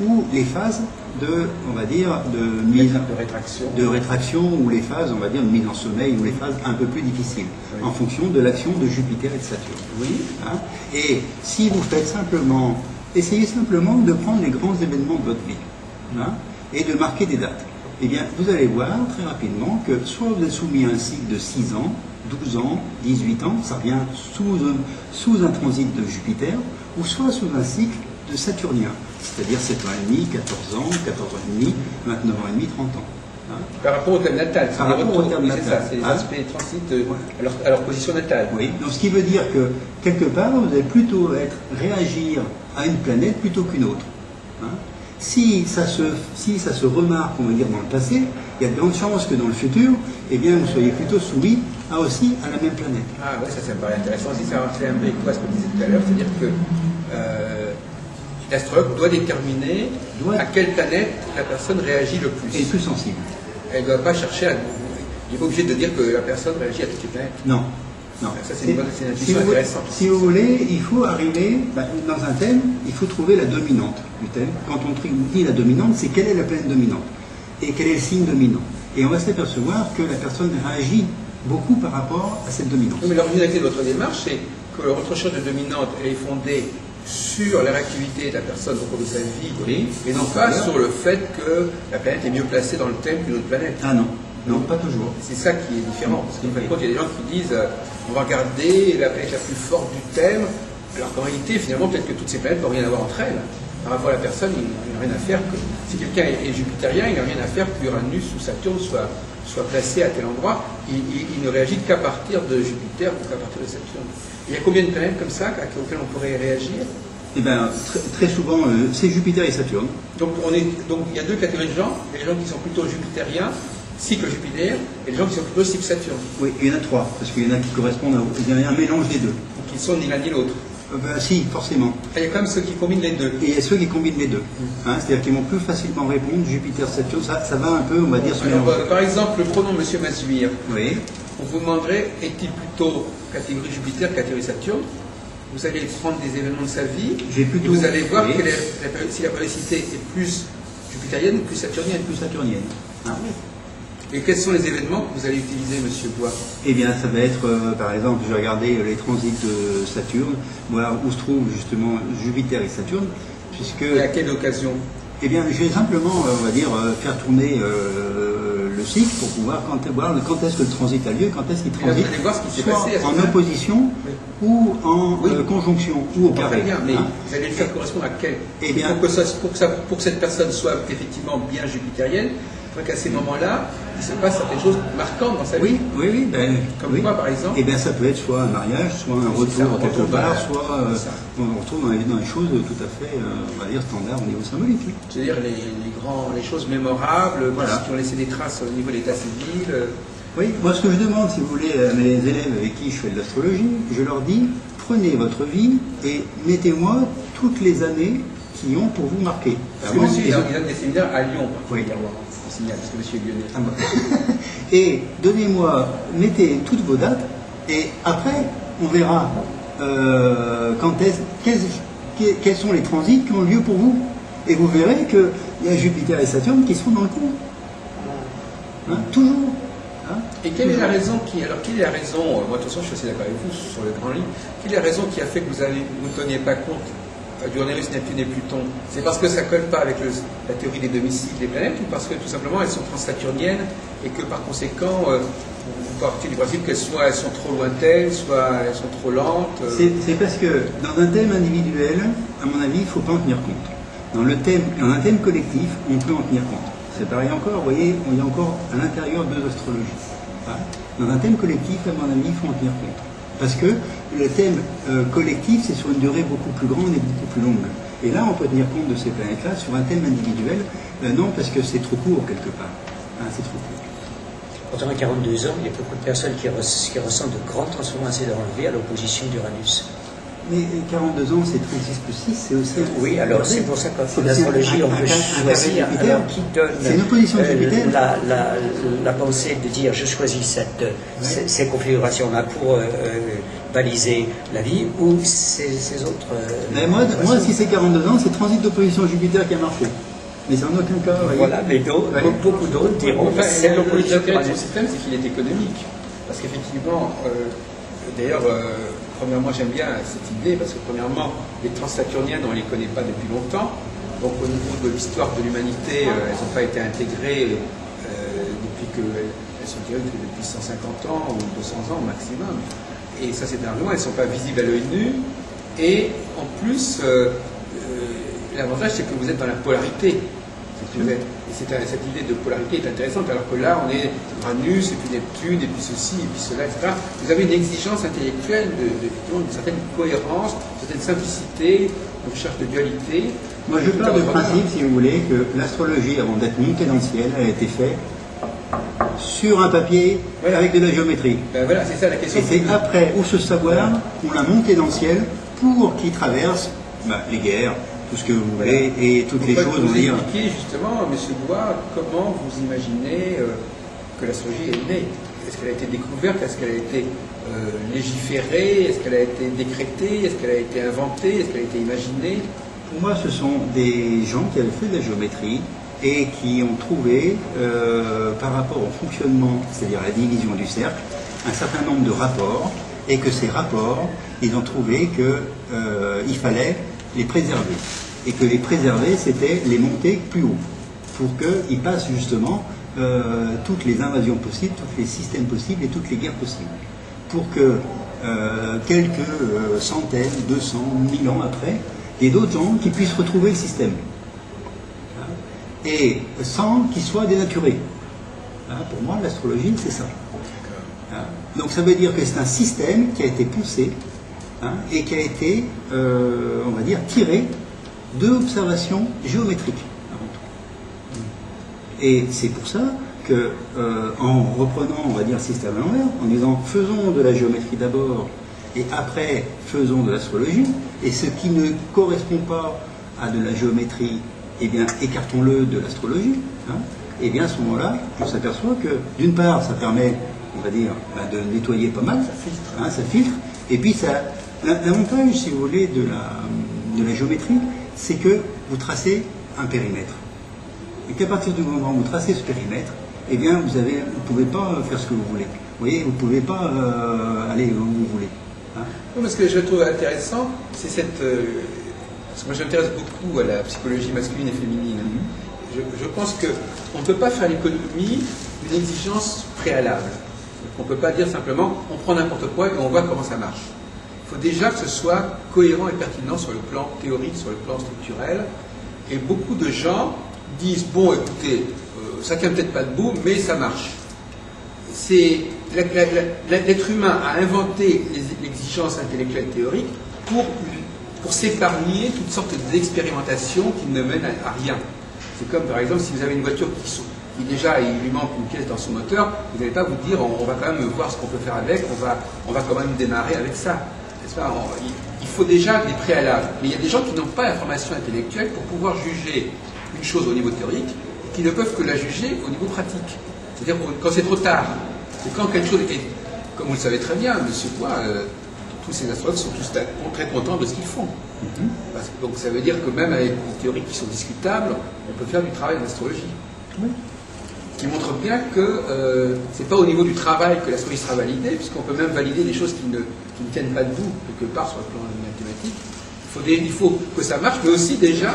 ou les phases de, on va dire, de mise de rétraction. de rétraction ou les phases, on va dire, de mise en sommeil ou les phases un peu plus difficiles, Oui. en fonction de l'action de Jupiter et de Saturne. Oui. Hein. Et si vous faites simplement, essayez simplement de prendre les grands événements de votre vie, hein, et de marquer des dates. Eh bien, vous allez voir très rapidement que soit vous êtes soumis à un cycle de 6 ans, 12 ans, 18 ans, ça revient sous un transit de Jupiter, ou soit sous un cycle de Saturnien, c'est-à-dire 7 ans et demi, 14 ans, 14 ans et demi, 29 ans et demi, 30 ans. Hein. Par rapport au thème natal. Par rapport au thème oui, natal. c'est ça, c'est les Hein. aspects transit à leur position natale. Oui, donc ce qui veut dire que quelque part, vous allez plutôt réagir à une planète plutôt qu'une autre. Hein. Si ça se remarque, on va dire, dans le passé, il y a de grandes chances que dans le futur, eh bien, vous soyez plutôt soumis à la même planète. Ah oui, ça me paraît intéressant aussi. Ça fait un peu écho à ce qu'on disait tout à l'heure, c'est-à-dire que l'astrologue doit déterminer à quelle planète la personne réagit le plus. Et plus sensible. Elle ne doit pas chercher à... Il n'est pas obligé de dire que la personne réagit à toutes les planètes. Non. Non. Ça, c'est une intuition intéressante. Si vous voulez, il faut arriver, dans un thème, il faut trouver la dominante du thème. Quand on dit la dominante, c'est quelle est la planète dominante et quel est le signe dominant. Et on va s'apercevoir que la personne réagit beaucoup par rapport à cette dominance. Oui, mais l'originalité de votre démarche, c'est que votre recherche de dominante, elle est fondée sur la réactivité de la personne au cours de sa vie, Oui. et non pas sur le fait que la planète est mieux placée dans le thème qu'une autre planète. Ah non, non, pas toujours. C'est ça qui est différent. Parce qu'en fin de compte, il y a des gens qui disent on va regarder la planète la plus forte du thème, alors qu'en réalité, finalement, peut-être que toutes ces planètes n'ont rien à voir entre elles. Par rapport à la personne, il n'a rien à faire que. Si quelqu'un est jupitérien, il n'a rien à faire qu'Uranus ou Saturne soit placé à tel endroit. Il ne réagit qu'à partir de Jupiter ou qu'à partir de Saturne. Il y a combien de planètes comme ça auxquelles on pourrait réagir? Eh bien, très souvent, c'est Jupiter et Saturne. Donc il y a deux catégories de gens. Il y a les gens qui sont plutôt jupitériens, cycle Jupiter, et les gens qui sont plutôt cycle Saturne. Oui, il y en a trois, parce qu'il y en a qui correspondent il y a un mélange des deux. Donc ils sont ni l'un ni l'autre. Si, forcément. Il y a quand même ceux qui combinent les deux. Et il y a ceux qui combinent les deux. Hein, c'est-à-dire qu'ils vont plus facilement répondre Jupiter, Saturne, ça va un peu, on va dire, se Alors, mélanger. par exemple, le pronom Monsieur Massuire, Oui. on vous demanderait, est-il plutôt catégorie Jupiter, catégorie Saturne? Vous allez prendre des événements de sa vie, J'ai plutôt- et vous allez voir oui. si la périodicité est plus jupitérienne ou plus saturnienne. Plus saturnienne. Hein. Et quels sont les événements que vous allez utiliser, Monsieur Bois? Eh bien, ça va être, par exemple, je vais regarder les transits de Saturne, voir où se trouvent justement Jupiter et Saturne, puisque... Et à quelle occasion? Eh bien, je vais simplement, on va dire, faire tourner le cycle pour pouvoir voir quand est-ce que le transit a lieu, quand est-ce qu'il Et là, vous transite, allez voir ce qui s'est soit passé à ce en moment-là. opposition Oui. ou en Oui. conjonction ou au Très carré. bien, mais hein. vous allez le faire correspondre à quel? Eh bien- pour que cette personne soit effectivement bien jupitérienne, il faudrait qu'à ces moments-là, il se passe certaines choses marquantes dans sa vie. Oui, ben, Comme oui. quoi, par exemple? Eh bien, ça peut être soit un mariage, soit un C'est ça, retour quelque retour part, vers- soit c'est ça. on retrouve dans les choses tout à fait, on va dire, standards au niveau symbolique. Oui. C'est-à-dire les choses mémorables, Voilà. qui ont laissé des traces au niveau de l'état civil. Oui, moi ce que je demande, si vous voulez, à mes élèves avec qui je fais de l'astrologie, je leur dis, prenez votre vie et mettez-moi toutes les années qui ont pour vous marquer. Parce que Vraiment, monsieur, ils il ont- donne des séminaires à Lyon, Oui. on signale, parce que monsieur est lyonnais. Ah bon. Et donnez-moi, mettez toutes vos dates, et après, on verra quels sont les transits qui ont lieu pour vous. Et vous verrez qu'il y a Jupiter et Saturne qui seront dans le coup. Hein, toujours. Hein, Et quelle est toujours. la raison moi de toute façon je suis assez d'accord avec vous sur le grand livre, quelle est la raison qui a fait que vous ne teniez pas compte d'Uranus, Neptune et Pluton? C'est parce que ça ne colle pas avec la théorie des domiciles des planètes, ou parce que tout simplement elles sont transsaturniennes et que par conséquent vous partez du principe qu'elles sont trop lointaines, soit elles sont trop lentes? C'est parce que dans un thème individuel, à mon avis, il ne faut pas en tenir compte. Dans un thème collectif, on peut en tenir compte. c'est pareil encore, vous voyez, il y a encore à l'intérieur deux astrologies. Hein. Dans un thème collectif, à mon avis, il faut en tenir compte. Parce que le thème collectif, c'est sur une durée beaucoup plus grande et beaucoup plus longue. Et là, on peut tenir compte de ces planètes-là. Sur un thème individuel, non, parce que c'est trop court quelque part. Hein, c'est trop court. Pourtant, à 42 ans, il y a beaucoup de personnes qui ressentent de grandes transformations dans leur vie à l'opposition d'Uranus. Mais 42 ans, c'est 36 plus 6, c'est aussi... Oui, alors c'est pour ça qu'en astrologie, on peut choisir alors, qui donne c'est une opposition de Jupiter. La pensée de dire je choisis ces configurations-là pour baliser la vie, ou ces autres... Mais moi, si c'est 42 ans, c'est transit d'opposition Jupiter qui a marché. Mais c'est en aucun cas... Voilà, mais beaucoup d'autres diront... C'est l'opposition de son système, c'est qu'il est économique. Parce qu'effectivement, d'ailleurs... Premièrement, j'aime bien cette idée parce que, premièrement, les transsaturniennes, on ne les connaît pas depuis longtemps. Donc, au niveau de l'histoire de l'humanité, elles n'ont pas été intégrées depuis elles sont tirées depuis 150 ans ou 200 ans au maximum. Et ça, c'est un loin, elles ne sont pas visibles à l'œil nu. Et en plus, l'avantage, c'est que vous êtes dans la polarité. Cette idée de polarité est intéressante, alors que là, on est Uranus, et puis Neptune, et puis ceci, et puis cela, etc. Vous avez une exigence intellectuelle d'une certaine cohérence, d'une certaine simplicité, une recherche de dualité. Moi, je pars du principe, si vous voulez, que l'astrologie, avant d'être montée dans le ciel, elle a été faite sur un papier avec de la géométrie. Ben voilà, c'est ça la question. Et c'est après, où ce savoir, on l'a monté dans le ciel pour qu'il traverse les guerres, tout ce que vous voulez, et toutes les choses, on va dire. Expliquez justement, M. Bois, comment vous imaginez que l'astrologie est née? Est-ce qu'elle a été découverte? Est-ce qu'elle a été légiférée? Est-ce qu'elle a été décrétée? Est-ce qu'elle a été inventée? Est-ce qu'elle a été imaginée? Pour moi, ce sont des gens qui avaient fait de la géométrie et qui ont trouvé, par rapport au fonctionnement, c'est-à-dire à la division du cercle, un certain nombre de rapports, et que ces rapports, ils ont trouvé qu'il fallait les préserver. Et que les préserver, c'était les monter plus haut, pour qu'ils passent justement toutes les invasions possibles, tous les systèmes possibles et toutes les guerres possibles. Pour que quelques centaines, 200, 1000 ans après, il y ait d'autres gens qui puissent retrouver le système. Et sans qu'il soit dénaturé. Pour moi, l'astrologie, c'est ça. Donc ça veut dire que c'est un système qui a été poussé et qui a été, on va dire, tiré d'observations géométriques avant tout. Et c'est pour ça que, en reprenant, on va dire, le système à l'envers, en disant faisons de la géométrie d'abord et après faisons de l'astrologie, et ce qui ne correspond pas à de la géométrie, eh bien écartons-le de l'astrologie, et bien à ce moment-là, on s'aperçoit que d'une part ça permet, on va dire, de nettoyer pas mal, ça filtre, et puis ça. L'avantage, si vous voulez, de la géométrie, c'est que vous tracez un périmètre. Et qu'à partir du moment où vous tracez ce périmètre, eh bien, vous ne pouvez pas faire ce que vous voulez. Vous voyez, vous ne pouvez pas aller où vous voulez. Oui, ce que je trouve intéressant, c'est cette... parce que moi, je m'intéresse beaucoup à la psychologie masculine et féminine. Je pense qu'on ne peut pas faire l'économie d'une exigence préalable. On ne peut pas dire simplement, on prend n'importe quoi et on voit comment ça marche. Il faut déjà que ce soit cohérent et pertinent sur le plan théorique, sur le plan structurel. Et beaucoup de gens disent, bon, écoutez, ça ne tient peut-être pas debout, mais ça marche. L'être humain a inventé l'exigence intellectuelle théorique pour s'épargner toutes sortes d'expérimentations qui ne mènent à rien. C'est comme, par exemple, si vous avez une voiture qui déjà, il lui manque une pièce dans son moteur, vous n'allez pas vous dire, on va quand même voir ce qu'on peut faire avec, on va quand même démarrer avec ça. Il faut déjà des préalables. Mais il y a des gens qui n'ont pas la formation intellectuelle pour pouvoir juger une chose au niveau théorique et qui ne peuvent que la juger au niveau pratique. C'est-à-dire quand c'est trop tard. C'est quand quelque chose est... Comme vous le savez très bien, monsieur Bois, tous ces astrologues sont tous très contents de ce qu'ils font. Donc ça veut dire que même avec des théories qui sont discutables, on peut faire du travail en astrologie. Qui montre bien que c'est pas au niveau du travail que l'astrologie sera validée, puisqu'on peut même valider des choses qui ne tiennent pas debout quelque part sur le plan mathématique. Il faut que ça marche, mais aussi déjà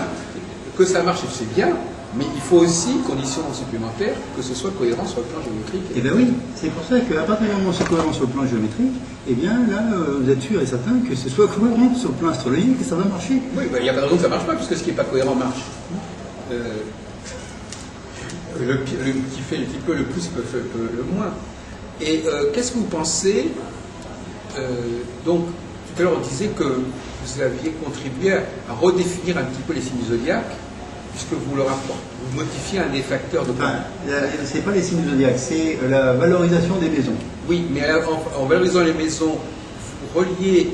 que ça marche, c'est bien, mais il faut aussi, condition supplémentaire, que ce soit cohérent sur le plan géométrique. Eh bien oui, c'est pour ça qu'à partir du moment où c'est cohérent sur le plan géométrique, eh bien là, vous êtes sûr et certain que ce soit cohérent sur le plan astrologique et ça va marcher. Oui, il n'y a pas de raison que ça ne marche pas, puisque ce qui n'est pas cohérent marche. qui fait un petit peu le plus, qui fait le moins. Et qu'est-ce que vous pensez donc, tout à l'heure, on disait que vous aviez contribué à redéfinir un petit peu les signes zodiaques, puisque vous leur apportez, vous modifiez un des facteurs de... C'est pas les signes zodiaques, c'est la valorisation des maisons. Oui, mais en valorisant les maisons, vous reliez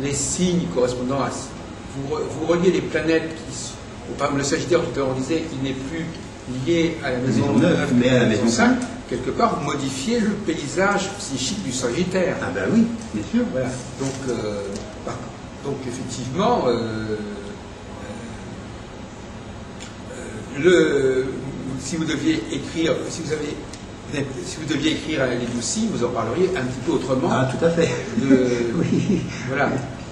les signes correspondant à... Vous reliez les planètes qui... Par exemple, le Sagittaire, tout à l'heure, on disait qu'il n'est plus lié à la maison 9, mais à la maison 5. Quelque part, vous modifiez le paysage psychique du Sagittaire. Ah ben oui, bien sûr. Voilà. Donc effectivement, si vous deviez écrire, si vous deviez écrire les 12 signes, vous en parleriez un petit peu autrement. Ah, tout à fait. Oui. Voilà.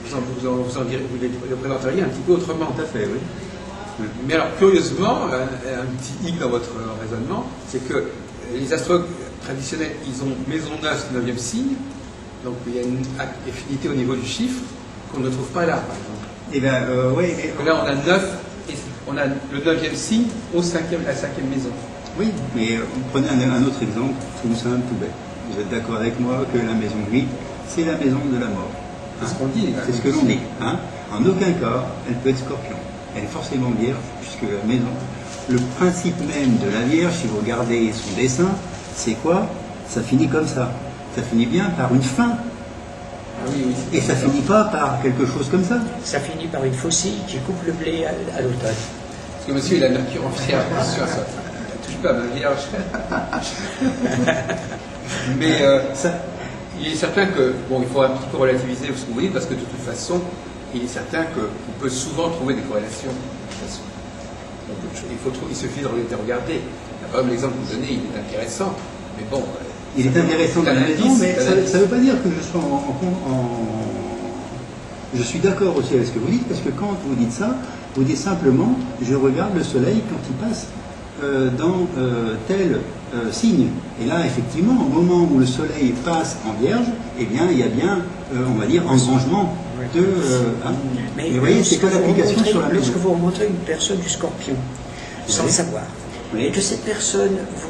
Vous le présenteriez un petit peu autrement. Tout à fait, oui. Mais alors, curieusement, un petit hic dans votre raisonnement, c'est que les astrologues traditionnels, ils ont maison 9, 9e signe, donc il y a une affinité au niveau du chiffre qu'on ne trouve pas là, par exemple. Eh bien, oui. Mais... Là, on a 9, et on a le 9e signe la 5e maison. Oui, mais prenez un autre exemple, tout simple, tout bête. Vous êtes d'accord avec moi que la maison 8, c'est la maison de la mort. C'est ce qu'on dit. C'est ce que l'on dit. Hein. En aucun cas, elle peut être scorpion. Elle est forcément vierge, puisque la maison, le principe même de la Vierge, si vous regardez son dessin, c'est quoi? Ça finit comme ça. Ça finit bien par une fin. Oui, et ça finit pas par quelque chose comme ça. Ça finit par une faucille qui coupe le blé à l'automne. Parce que monsieur, il a la nature entière, bien sûr, ça ne touche pas ma Vierge. Mais il est certain que, bon, il faut un petit peu relativiser ce que vous dites, parce que de toute façon, il est certain qu'on peut souvent trouver des corrélations. De toute façon. Donc, il suffit de regarder. Par exemple, l'exemple que vous donnez, il est intéressant, mais bon... Il est intéressant dans la maison, mais ça ne veut pas dire que je sois Je suis d'accord aussi avec ce que vous dites, parce que quand vous dites ça, vous dites simplement, je regarde le soleil quand il passe dans tel signe. Et là, effectivement, au moment où le soleil passe en vierge, eh bien, il y a bien, on va dire, engrangement de... Mais vous voyez, c'est que l'application sur la maison. Lorsque vous rencontrez une personne du scorpion, sans le savoir, et que cette personne vous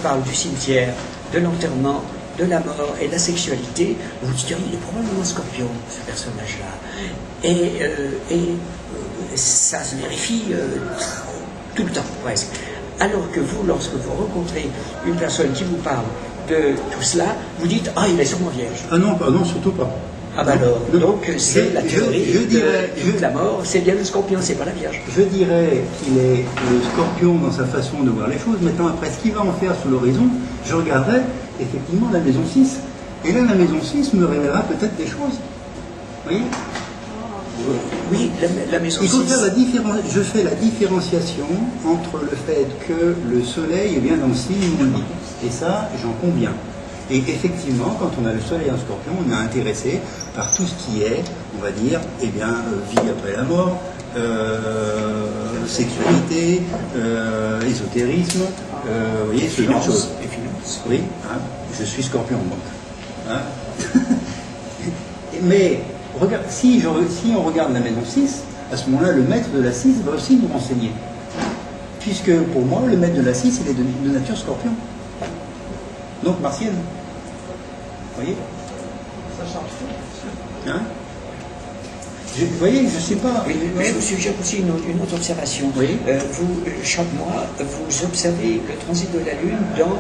parle du cimetière, de l'enterrement, de la mort et de la sexualité, vous dites, il est probablement scorpion, ce personnage-là. Et ça se vérifie tout le temps, presque. Alors que vous, lorsque vous rencontrez une personne qui vous parle de tout cela, vous dites, il est sûrement vierge. Ah non, surtout pas. Ah ben alors, donc c'est la théorie de la mort, c'est bien le scorpion, c'est pas la Vierge. Je dirais qu'il est le scorpion dans sa façon de voir les choses. Maintenant, après, ce qu'il va en faire sous l'horizon, je regarderai effectivement la maison 6. Et là, la maison 6 me révélera peut-être des choses. Vous voyez? Oui, la maison 6. Il faut faire je fais la différenciation entre le fait que le soleil est bien dans le signe où on le dit. Et ça, j'en conviens. Et effectivement, quand on a le soleil en scorpion, on est intéressé par tout ce qui est, on va dire, vie après la mort, sexualité, ésotérisme, vous voyez, ce genre de choses. Et finances. Oui, je suis scorpion donc. Mais si on regarde la maison 6, à ce moment-là, le maître de la 6 va aussi nous renseigner. Puisque pour moi, le maître de la 6, il est de nature scorpion. Donc martienne. Vous voyez? Ça change tout. Vous voyez, je ne sais pas. Mais je vous suggère aussi une autre observation. Oui. Chaque mois, vous observez le transit de la Lune dans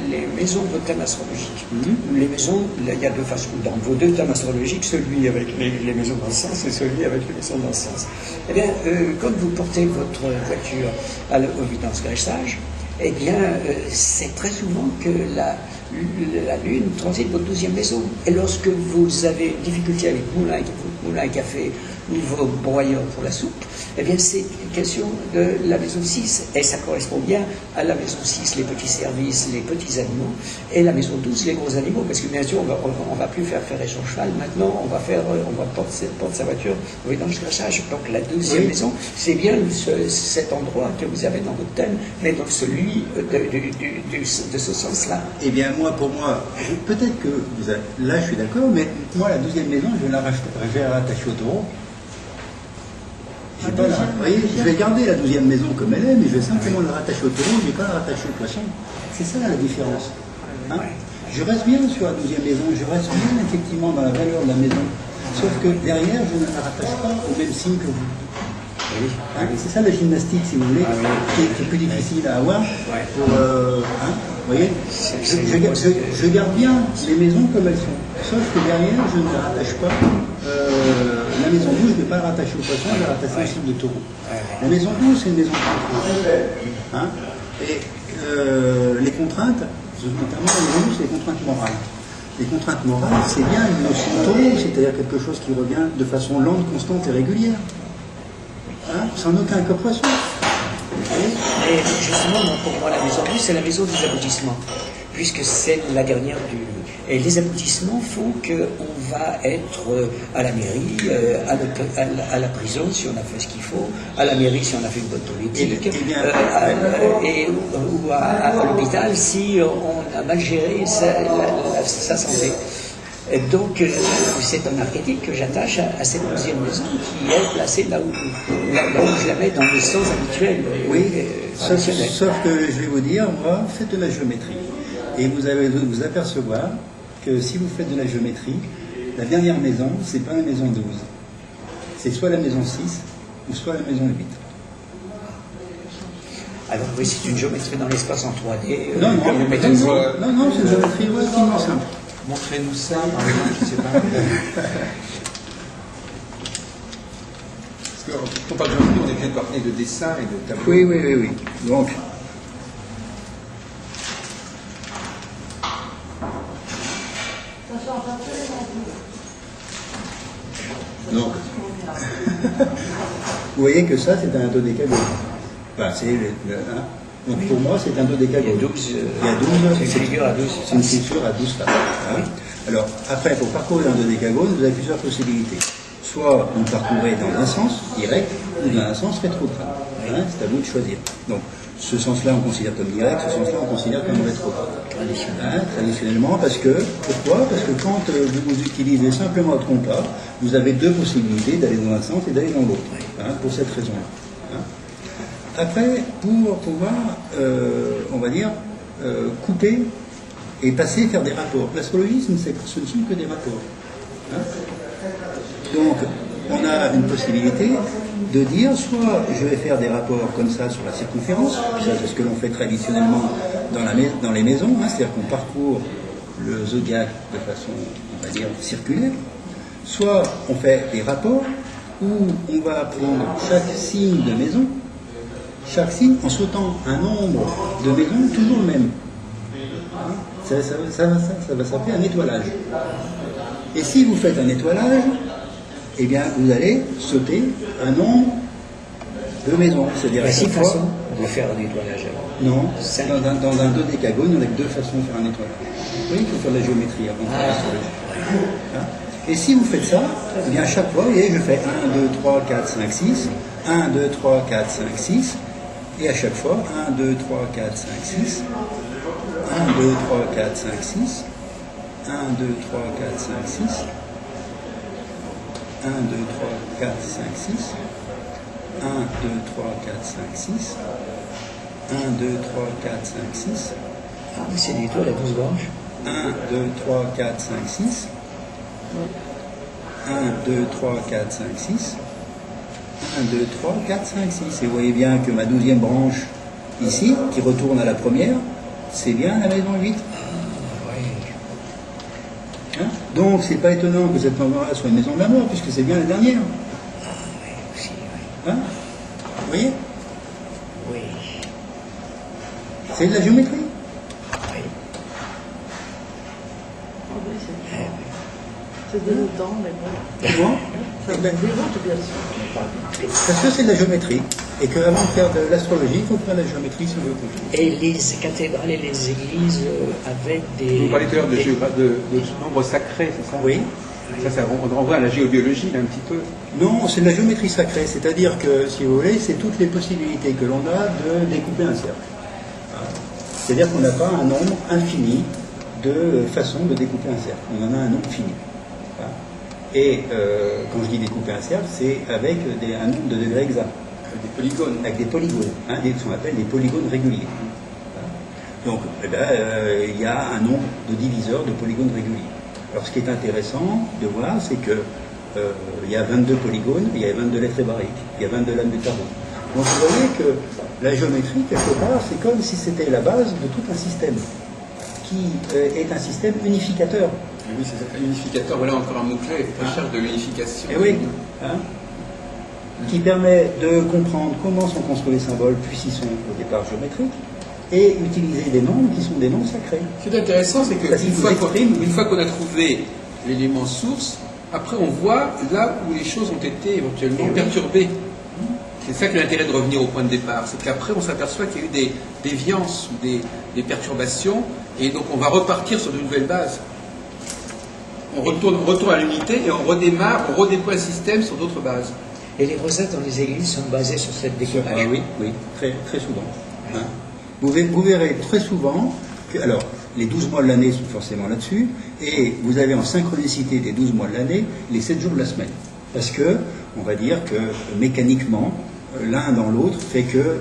les maisons de votre thème astrologique. Les maisons, il y a deux façons. Dans vos deux thèmes astrologiques, celui avec les maisons dans le sens et celui avec les maisons dans le sens. Eh bien, quand vous portez votre voiture au Vidance-Grèce-Sage, eh bien, c'est très souvent que la Lune transite votre 12e maison. Et lorsque vous avez une difficulté avec moulin à café ou vos broyeurs pour la soupe, eh bien, c'est une question de la maison 6. Et ça correspond bien à la maison 6, les petits services, les petits animaux, et la maison 12, les gros animaux. Parce que bien sûr, on va plus faire ferrer son cheval. Maintenant, on va porter sa voiture au Vidance-Grèce-Sage. Donc, la 12e maison, c'est bien cet endroit que vous avez dans votre thème, mais dans celui de ce sens-là. Eh bien, pour moi, peut-être que là je suis d'accord, mais moi la 12e maison, je vais la rattacher au taureau. Vous voyez, je vais garder la 12e maison comme elle est, mais je vais simplement la rattacher au taureau, je ne vais pas la rattacher au poisson. C'est ça la différence. Hein? Je reste bien sur la 12e maison, je reste bien effectivement dans la valeur de la maison. Sauf que derrière, je ne la rattache pas au même signe que vous. Hein, c'est ça la gymnastique, si vous voulez, qui est plus difficile à avoir. Pour, vous voyez, je garde bien les maisons comme elles sont. Sauf que derrière, je ne la rattache pas. La maison 12, je ne vais pas la rattacher au poisson, je vais la rattacher au signe de taureau. La maison 12, c'est une maison contrainte. Hein, et les contraintes, notamment la maison 12, c'est les contraintes morales. Les contraintes morales, c'est bien une notion de taureau, c'est-à-dire quelque chose qui revient de façon lente, constante et régulière. Hein, sans aucun cas poisson. Mais justement, pour moi, la maison 12, c'est la maison des aboutissements, puisque c'est la dernière du... Et les aboutissements font qu'on va être à la mairie, à la prison si on a fait ce qu'il faut, à la mairie si on a fait une bonne politique, ou à l'hôpital si on a mal géré sa santé. Et donc, c'est un archétype que j'attache à cette 12e maison qui est placée là où je la mets dans le sens habituel. Oui, sauf que je vais vous dire, moi, faites de la géométrie. Et vous allez vous apercevoir que si vous faites de la géométrie, la dernière maison, c'est pas la maison 12. C'est soit la maison 6 ou soit la maison 8. Alors oui, c'est une géométrie dans l'espace en 3D. Non, c'est une géométrie relativement simple. Montrez-nous ça, par exemple, je ne sais pas. Parce que quand on parle de géométrie, on est obligé de parler de dessin et de tableau. Oui. Donc, vous voyez que ça, c'est un dodécagone. Enfin, donc pour moi, c'est un dodécagone. Il y a 12. C'est une figure à 12. C'est une figure à 12 faces. Hein. Alors, après, pour parcourir un dodécagone, vous avez plusieurs possibilités. Soit vous parcourez dans un sens direct ou dans un sens rétrograde. Hein, c'est à vous de choisir. Donc, ce sens-là, on considère comme direct, ce sens-là, on considère comme rétrograde. Traditionnellement, parce que, pourquoi? Parce que quand vous utilisez simplement votre compas, vous avez deux possibilités d'aller dans un sens et d'aller dans l'autre. Hein, pour cette raison-là. Hein. Après, pour pouvoir, on va dire, couper et passer, faire des rapports. L'astrologie, ce ne sont que des rapports. Hein. Donc, on a une possibilité de dire, soit je vais faire des rapports comme ça sur la circonférence, ça c'est ce que l'on fait traditionnellement dans les maisons, hein, c'est-à-dire qu'on parcourt le zodiaque de façon, on va dire, circulaire, soit on fait des rapports où on va prendre chaque signe de maison, chaque signe en sautant un nombre de maisons toujours le même. Hein, ça va s'appeler un étoilage. Et si vous faites un étoilage, eh bien, vous allez sauter un nombre de maisons. C'est-à-dire 6 façons de faire un étoilage. Non, dans un dodécagone, on a que 2 façons de faire un étoilage. Oui, il faut faire de la géométrie avant de faire l'astrologie. Hein. Et si vous faites ça, eh bien, à chaque fois, vous voyez, je fais 1, 2, 3, 4, 5, 6, 1, 2, 3, 4, 5, 6, et à chaque fois, 1, 2, 3, 4, 5, 6, 1, 2, 3, 4, 5, 6, 1, 2, 3, 4, 5, 6, 1, 2, 3, 4, 5, 6, 1, 2, 3, 4, 5, 6, 1, 2, 3, 4, 5, 6. Ah, mais c'est une étoile à 12 branches. 1, 2, 3, 4, 5, 6. 1, 2, 3, 4, 5, 6. 1, 2, 3, 4, 5, 6. Et vous voyez bien que ma 12e branche, ici, qui retourne à la première, c'est bien la maison 8. Hein? Donc, c'est pas étonnant que cette maison-là soit une maison de la mort, puisque c'est bien la dernière. Ah oui, aussi, oui. Hein? Vous voyez? Oui. C'est de la géométrie. Oui. C'est déroutant, mais bon. Comment? Ça Eh ben, déroute, bien sûr. parce que c'est de la géométrie, et qu'avant de faire de l'astrologie, il faut faire de la géométrie si on veut comprendre. Et les cathédrales et les églises avec des... Vous parlez tout à l'heure de nombres sacrés, c'est ça? Oui. Ça renvoie à la géobiologie, là, un petit peu. Non, c'est de la géométrie sacrée, c'est-à-dire que, si vous voulez, c'est toutes les possibilités que l'on a de découper un cercle. C'est-à-dire qu'on n'a pas un nombre infini de façons de découper un cercle. On en a un nombre fini. Et quand je dis découper un cercle, c'est avec un nombre de degrés exacts. Des polygones. Avec des polygones, hein, ce qu'on appelle des polygones réguliers. Donc, il y a un nombre de diviseurs de polygones réguliers. Alors, ce qui est intéressant de voir, c'est que il y a 22 polygones, il y a 22 lettres hébraïques, il y a 22 lames de tarot. Donc, vous voyez que la géométrie, quelque part, c'est comme si c'était la base de tout un système, qui est un système unificateur. Oui, c'est ça, unificateur. Voilà encore un mot-clé, recherche de l'unification. Et oui, hein, qui permet de comprendre comment sont construits les symboles, puisqu'ils sont au départ géométriques, et utiliser des nombres qui sont des nombres sacrés. Ce qui est intéressant, c'est Parce qu'une qu'ils fois expriment. qu'on a trouvé l'élément source, après on voit là où les choses ont été éventuellement perturbées. C'est ça que l'intérêt de revenir au point de départ, c'est qu'après on s'aperçoit qu'il y a eu des déviances ou des perturbations, et donc on va repartir sur de nouvelles bases. On retourne à l'unité et on redéploie le système sur d'autres bases. Et les rosaces dans les églises sont basées sur cette découpage. Ah oui, oui, très, très souvent. Hein. Vous verrez très souvent que, alors, les 12 mois de l'année sont forcément là-dessus, et vous avez en synchronicité des 12 mois de l'année les 7 jours de la semaine. Parce que, on va dire que mécaniquement, l'un dans l'autre fait que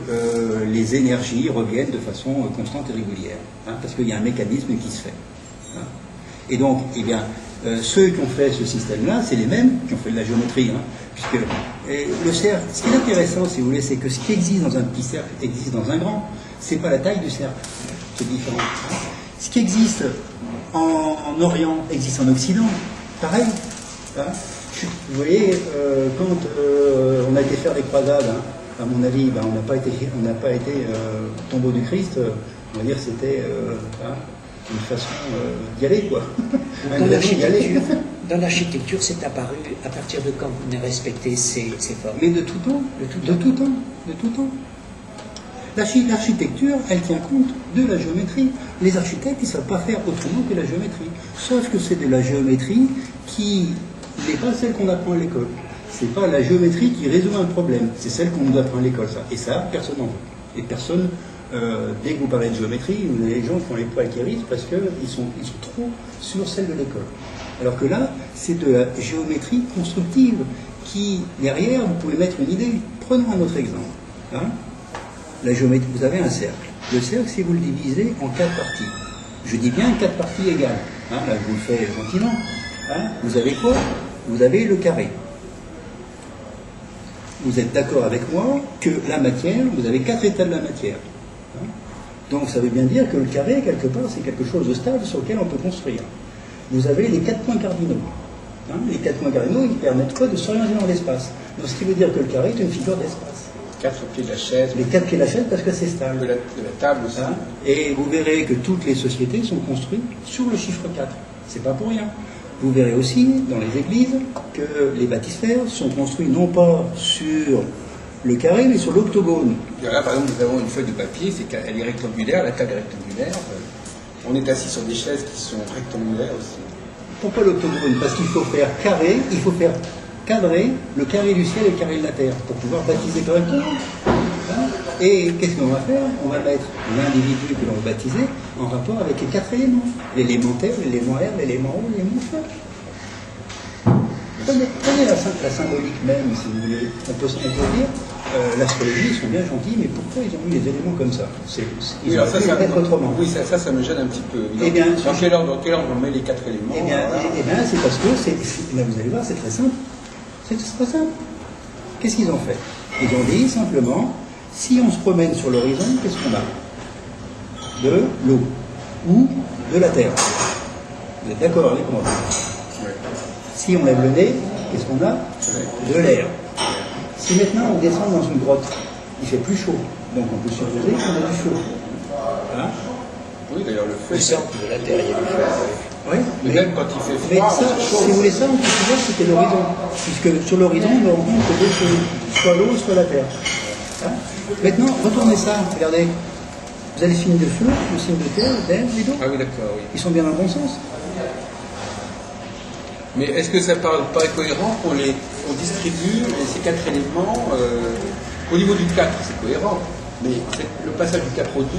les énergies reviennent de façon constante et régulière. Hein, parce qu'il y a un mécanisme qui se fait. Hein. Et donc, eh bien, ceux qui ont fait ce système-là, c'est les mêmes qui ont fait de la géométrie. Hein, puisque le cercle, ce qui est intéressant, si vous voulez, c'est que ce qui existe dans un petit cercle existe dans un grand. C'est pas la taille du cercle, c'est différent. Ce qui existe en Orient existe en Occident, pareil. Hein. Vous voyez, quand on a été faire des croisades, hein, à mon avis, ben, on n'a pas été tombeau du Christ. On va dire c'était hein, une façon d'y aller, quoi. Dans l'architecture, c'est apparu à partir de quand on a respecté ces formes. Mais de tout temps, de tout temps. L'architecture, elle tient compte de la géométrie. Les architectes, ils ne savent pas faire autrement que la géométrie. Sauf que c'est de la géométrie qui n'est pas celle qu'on apprend à l'école. C'est pas la géométrie qui résout un problème. C'est celle qu'on nous apprend à l'école, ça. Et ça, personne n'en veut. Et personne, dès que vous parlez de géométrie, vous avez des gens qui ont les poils qui hérissent parce qu'ils sont trop sur celle de l'école. Alors que là, c'est de la géométrie constructive qui, derrière, vous pouvez mettre une idée. Prenons un autre exemple. Hein. La géométrie, vous avez un cercle. Le cercle, si vous le divisez en 4 parties, je dis bien 4 parties égales. Hein, là, je vous le fais gentiment. Hein, vous avez quoi? Vous avez le carré. Vous êtes d'accord avec moi que la matière, vous avez 4 états de la matière. Hein, donc ça veut bien dire que le carré, quelque part, c'est quelque chose de stable sur lequel on peut construire. Vous avez les 4 points cardinaux. Hein, les 4 points cardinaux, ils permettent quoi? De s'orienter dans l'espace. Donc ce qui veut dire que le carré est une figure d'espace. 4 pieds de la chaise. Les 4 pieds de la chaise parce que c'est stable. De la table aussi. Hein, et vous verrez que toutes les sociétés sont construites sur le chiffre 4. C'est pas pour rien. Vous verrez aussi dans les églises que les baptistères sont construits non pas sur le carré, mais sur l'octogone. Là, par exemple, nous avons une feuille de papier, c'est qu'elle est rectangulaire, la table est rectangulaire. On est assis sur des chaises qui sont rectangulaires aussi. Pourquoi l'octogone? Parce qu'il faut faire carré, il faut faire cadrer le carré du ciel et le carré de la terre pour pouvoir baptiser correctement. Hein, et qu'est-ce qu'on va faire? On va mettre l'individu que l'on va baptiser en rapport avec les 4 éléments. L'élément terre, l'élément air, l'élément eau, l'élément feu. Prenez la symbolique même, si vous voulez. On peut dire, l'astrologie, ils sont bien gentils, mais pourquoi ils ont mis les éléments comme ça? Ils auraient pu le mettre autrement. Oui, ça me gêne un petit peu. Eh bien, dans quel ordre on met les 4 éléments? Eh bien, c'est parce que, là, vous allez voir, c'est très simple. C'est très simple. Qu'est-ce qu'ils ont fait? Ils ont dit simplement, si on se promène sur l'horizon, qu'est-ce qu'on a? De l'eau ou de la terre. Vous êtes d'accord avec moi? Oui. Si on lève le nez, qu'est-ce qu'on a? De l'air. Si maintenant on descend dans une grotte, il fait plus chaud, donc on peut supposer qu'on a du feu. Hein? Oui, d'ailleurs, le feu. Le centre de la Terre, il y a du feu. Oui, mais même quand il fait mais froid, ça, si vous voulez ça, on peut se dire que c'était l'horizon. Puisque sur l'horizon, on ne rencontre que deux choses, soit l'eau, soit la terre. Hein? Maintenant, retournez ça, regardez. Vous avez le signe de feu, le signe de terre, d'air, les deux. Ah oui, d'accord, oui. Ils sont bien dans le bon sens. Mais est-ce que ça paraît cohérent qu'on distribue ces 4 éléments au niveau du 4, c'est cohérent. Mais le passage du 4 au 12,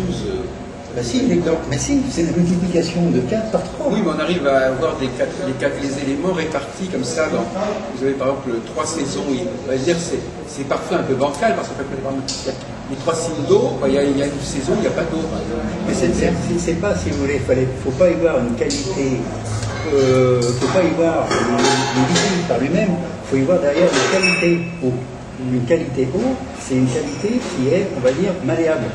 Bah si, mais si, c'est la multiplication de 4 par 3. Oui, mais on arrive à avoir les éléments répartis comme ça. Vous avez par exemple 3 saisons. On va dire c'est parfois un peu bancal parce que par exemple, les 3 signes d'eau, il y a une saison, il n'y a pas d'eau. Mais c'est pas, si vous voulez, faut pas y voir une qualité, faut pas y voir le liquide par lui-même, faut y voir derrière une qualité eau. Une qualité eau, c'est une qualité qui est, on va dire, malléable.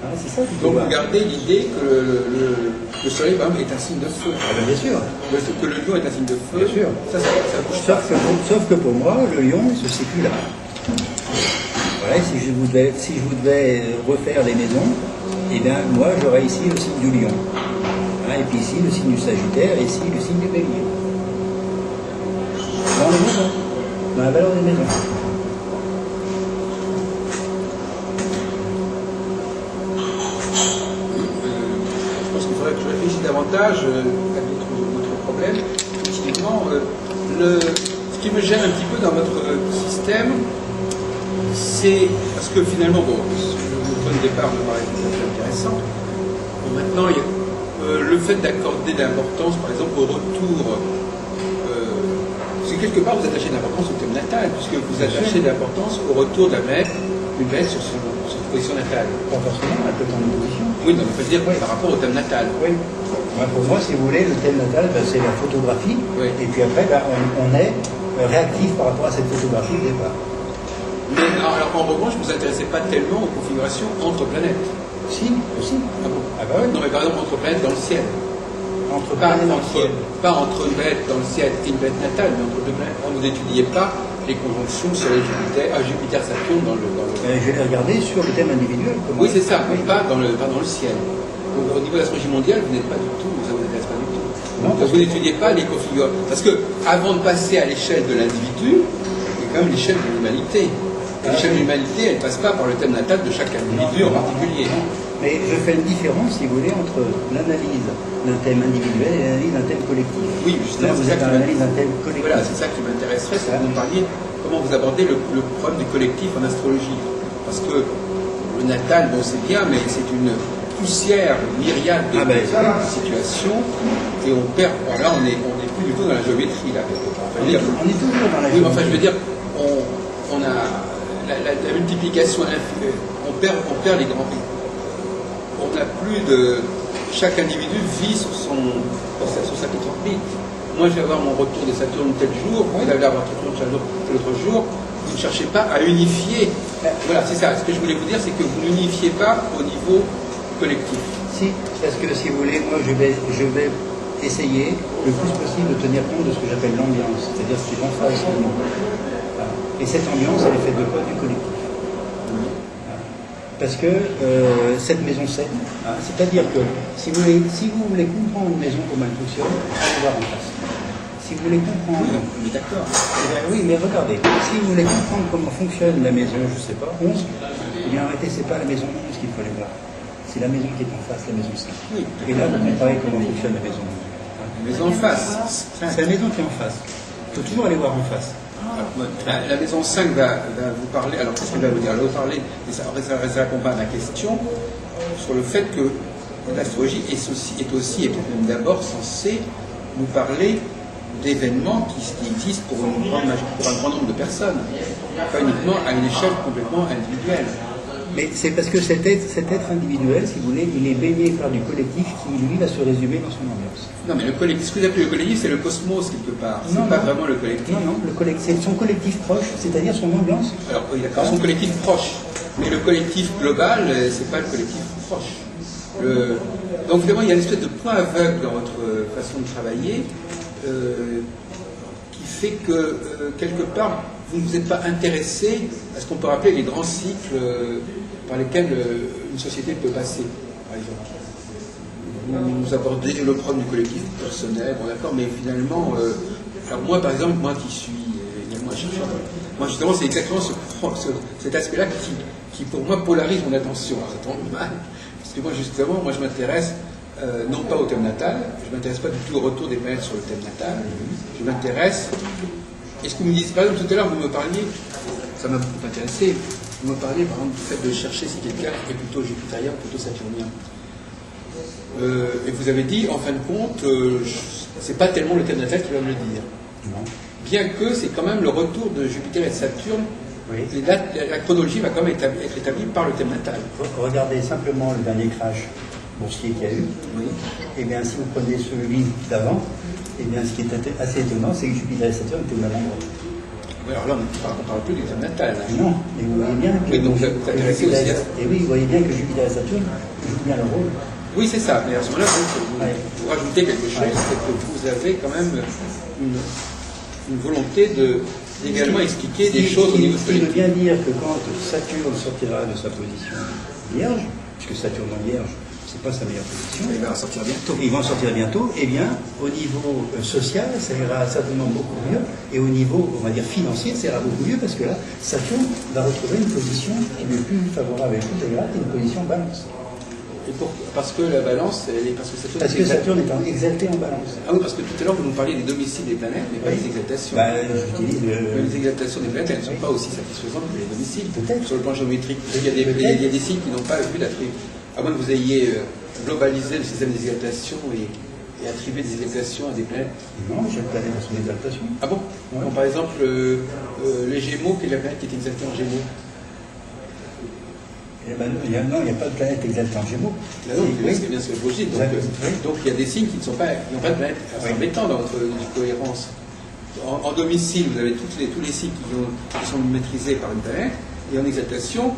Hein, c'est ça qu'il faut Donc voir. vous gardez l'idée que le soleil, par exemple, est un signe de feu. Ah ben, bien sûr. Que le lion est un signe de feu. Bien sûr. Ça bouge pas. Sauf que pour moi, le lion se situe là. Voilà, si je vous devais refaire les maisons, eh bien, moi, j'aurais ici le signe du lion. Hein, et puis ici, le signe du Sagittaire, et ici, le signe du Bélier. Dans les maisons. Dans la valeur des maisons. Je pense qu'il faudrait que je réfléchisse davantage à d'autres problèmes. Effectivement, ce qui me gêne un petit peu dans votre système, c'est parce que finalement, bon, le point de départ me paraît tout à fait intéressant. Bon, maintenant, le fait d'accorder de l'importance, par exemple, au retour, c'est quelque part vous attachez de l'importance au thème natal, puisque vous attachez de l'importance au retour de la bête, une bête sur sa position natale. Pas forcément, elle peut prendre une position. Oui, donc on peut dire par rapport au thème natal. Oui. Ouais, pour moi, si vous voulez, le thème natal, ben, c'est la photographie. Oui. Et puis après, ben, on est réactif par rapport à cette photographie au départ. Mais alors, en revanche, vous ne vous intéressez pas tellement aux configurations entre planètes. Si, aussi. Ah bon? Ah bah oui. Non, mais par exemple, entre planètes dans le ciel. Entre Pas planètes dans le ciel. entre une bête dans le ciel et une bête natale, mais entre deux planètes. Vous n'étudiez pas les conjonctions sur les Jupiter, Saturne dans le... Je vais les regarder sur le thème individuel. Oui, c'est ça, mais pas dans le ciel. Donc, au niveau de l'astrologie mondiale, vous n'êtes pas du tout, ça vous intéresse pas du tout. Non, Donc, vous n'étudiez pas les configurations. Parce que, avant de passer à l'échelle de l'individu, il y a quand même l'échelle de l'humanité. Et l'échelle de l'humanité, elle ne passe pas par le thème natal de chaque individu en particulier. Mais je fais une différence, si vous voulez, entre l'analyse d'un thème individuel et l'analyse d'un thème collectif. Oui, justement, Là, vous c'est ça êtes qui dans l'analyse d'un thème collectif. Voilà, c'est ça qui m'intéresserait, c'est que vous me parliez comment vous abordez le problème du collectif en astrologie. Parce que le natal, bon, c'est bien, mais c'est une poussière, une myriade de situations, et on perd. Alors là, on est plus du tout dans la géométrie, là. On est toujours dans la oui, mais enfin, géométrie. je veux dire, on a la multiplication, on perd les grands prix. On n'a plus de... Chaque individu vit sur sa petite orbite. Moi, je vais avoir mon retour de Saturne tel jour, vous allez avoir votre retour tel autre jour. Vous ne cherchez pas à unifier. Voilà, c'est ça. Ce que je voulais vous dire, c'est que vous n'unifiez pas au niveau collectif. Si, parce que si vous voulez, moi, je vais essayer le plus possible de tenir compte de ce que j'appelle l'ambiance, c'est-à-dire ce qui est en face de nous. Voilà. Et cette ambiance, elle est faite de quoi? Du collectif. Parce que cette maison saine, hein, c'est-à-dire que si vous voulez comprendre une maison comment elle fonctionne, allez voir en face. Si vous voulez comprendre... Oui, d'accord. Oui, mais regardez, si vous voulez comprendre comment fonctionne la maison, je ne sais pas, 11, eh bien arrêtez, c'est pas la maison 11 qu'il faut aller voir. C'est la maison qui est en face, la maison 5. Oui. Et là, vous comparez comment fonctionne la maison 11. La maison en face. C'est la maison qui est en face. Il faut toujours aller voir en face. La maison 5 va vous parler, alors qu'est-ce qu'elle va vous dire? Elle va vous parler, et ça répond pas à ma question, sur le fait que l'astrologie est aussi, et même d'abord, censée nous parler d'événements qui existent pour un grand nombre de personnes, pas uniquement à une échelle complètement individuelle. Mais c'est parce que cet être individuel, si vous voulez, il est baigné par du collectif qui, lui, va se résumer dans son ambiance. Non, mais ce que vous appelez le collectif, c'est le cosmos, quelque part. C'est Non, pas non. vraiment le collectif. Non, c'est son collectif proche, c'est-à-dire son ambiance. Alors, oui, d'accord, son collectif proche. Mais le collectif global, c'est pas le collectif proche. Donc, vraiment, il y a une espèce de point aveugle dans votre façon de travailler qui fait que, quelque part, vous ne vous êtes pas intéressé à ce qu'on peut appeler les grands cycles par lesquels une société peut passer, par exemple. Vous abordez le problème du collectif personnel, bon d'accord, mais finalement, alors moi par exemple, moi qui suis également un chercheur, moi justement c'est exactement cet aspect-là qui pour moi polarise mon attention. Alors ça tombe mal, parce que moi justement, je m'intéresse non pas au thème natal, je ne m'intéresse pas du tout au retour des planètes sur le thème natal, je m'intéresse... Est-ce que vous me dites, par exemple, tout à l'heure, vous me parliez, ça m'a beaucoup intéressé, vous me parliez, par exemple, du fait de chercher si quelqu'un est plutôt jupitérien ou plutôt saturnien. Et vous avez dit, en fin de compte, c'est pas tellement le thème natal qui va me le dire. Non. Bien que c'est quand même le retour de Jupiter et de Saturne, Oui. la chronologie va quand même être établie par le thème natal. Regardez simplement le dernier crash boursier qu'il y a eu. Oui. Eh bien, si vous prenez celui d'avant, eh bien, ce qui est assez étonnant, c'est que Jupiter et Saturne étaient au même endroit. Oui, alors là, on ne parle plus du thème natal. Hein. Non, et vous voyez bien que, Oui, donc vous êtes intéressé aussi à ça. et oui, vous voyez bien que Jupiter et Saturne jouent bien leur rôle. Oui, c'est ça. Mais à ce moment-là, vous rajoutez quelque chose, Ouais. c'est que vous avez quand même une volonté d'également expliquer des choses au niveau Ce qui veut politique. bien dire que quand Saturne sortira de sa position vierge, puisque Saturne en vierge, c'est pas sa meilleure position, Il va sortir bientôt. ils vont en sortir bientôt, eh bien, au niveau social, ça ira certainement beaucoup mieux, et au niveau, on va dire, financier, ça ira beaucoup mieux, parce que là, Saturne va retrouver une position qui est plus favorable avec tout et une position balance. Et parce que la balance, parce que Saturne Parce est que exact- Saturne est exalté en balance. Ah oui, parce que tout à l'heure, vous nous parliez des domiciles des planètes, mais pas des exaltations. Bah, j'utilise Mais les exaltations des planètes, elles ne sont pas aussi satisfaisantes que les domiciles. Peut-être. Sur le plan géométrique. Il y a des signes qui n'ont pas vu à moins que vous ayez globalisé le système d'exaltation et attribué des exaltations à des planètes. Non, chaque planète a son exaltation. Ah bon? Ouais. Donc, par exemple, les Gémeaux, quelle est la planète qui est exaltée en Gémeaux? Eh ben, non, il n'y a pas de planète exaltée en Gémeaux. Là, donc, Oui. c'est bien ce que je vous dis. Donc, Oui. donc, il y a des signes qui n'ont pas de planète embêtant dans votre cohérence. En domicile, vous avez tous les signes qui sont maîtrisés par une planète, et en exaltation,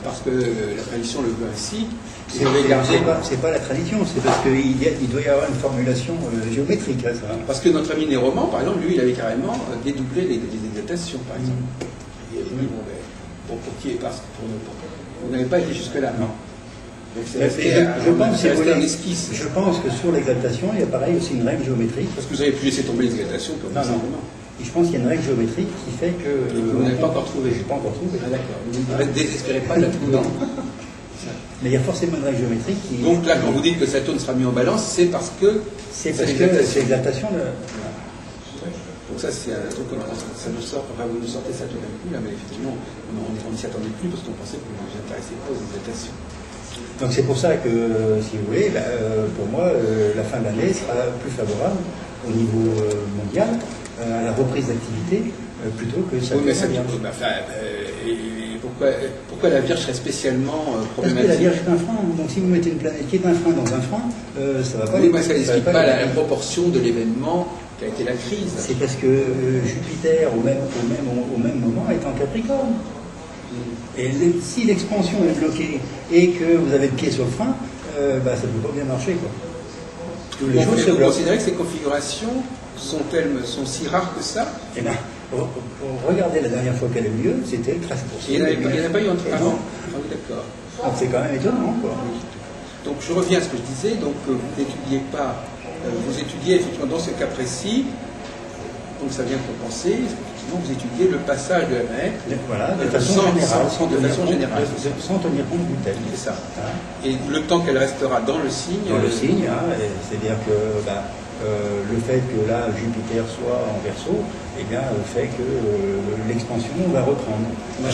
parce que la tradition le veut ainsi, vous avez gardé. C'est pas la tradition, c'est parce qu'il doit y avoir une formulation géométrique à ça. Parce que notre ami Néroman, par exemple, lui, il avait carrément dédoublé les exaltations, par exemple. Il a dit, pour qui est parce que vous n'avez pas été jusque-là. Non. Donc c'est Mais resté, je pense, si c'est vous resté en voulez, esquisse. je pense que sur l'exaltation, il y a pareil aussi une règle géométrique. Parce que vous avez pu laisser tomber les exaltations, comme Non, non. simplement. Et je pense qu'il y a une règle géométrique qui fait que. Et que vous n'avez pas encore trouvé. Je n'ai pas encore trouvé. Ah d'accord. Ne désespérez pas de la trouver. Mais il y a forcément une règle géométrique qui. Donc là, quand vous dites que Saturne sera mis en balance, c'est parce que c'est parce que c'est l'exaltation. Donc ça, c'est un truc ça nous sort. Enfin, vous nous sortez ça tout d'un coup, là, mais effectivement, on ne s'y attendait plus parce qu'on pensait que vous ne vous intéressez pas aux exaltations. Donc c'est pour ça que, si vous voulez, pour moi, la fin de l'année sera plus favorable au niveau mondial à la reprise d'activité plutôt que ça. Oui, mais ça, pourquoi la Vierge serait spécialement Parce problématique? que la Vierge est un frein. Donc si vous mettez une planète qui est un frein dans un frein, ça va pas. Oui, mais ça n'explique pas la aller. proportion de l'événement qui a été la crise. C'est parce que Jupiter, au même moment, est en Capricorne. Et si l'expansion est bloquée et que vous avez le pied sur le frein, ça ne peut pas bien marcher, quoi. Les choses se Vous bloquent. considérez que ces configurations sont si rares que ça? Eh bien, regardez la dernière fois qu'elle a eu lieu, c'était le crash boursier. Il n'y en a pas eu entre Et avant. non. Ah oui, d'accord. Donc c'est quand même étonnant, quoi. Donc je reviens à ce que je disais, donc vous n'étudiez pas, vous étudiez effectivement dans ce cas précis, donc ça vient compenser, effectivement vous étudiez le passage de la planète Voilà, de façon générale. Sans tenir compte du thème. c'est ça. Hein. Et le temps qu'elle restera dans le signe. Dans le signe, hein, c'est-à-dire que le fait que là Jupiter soit en Verseau, eh bien, fait que l'expansion va reprendre.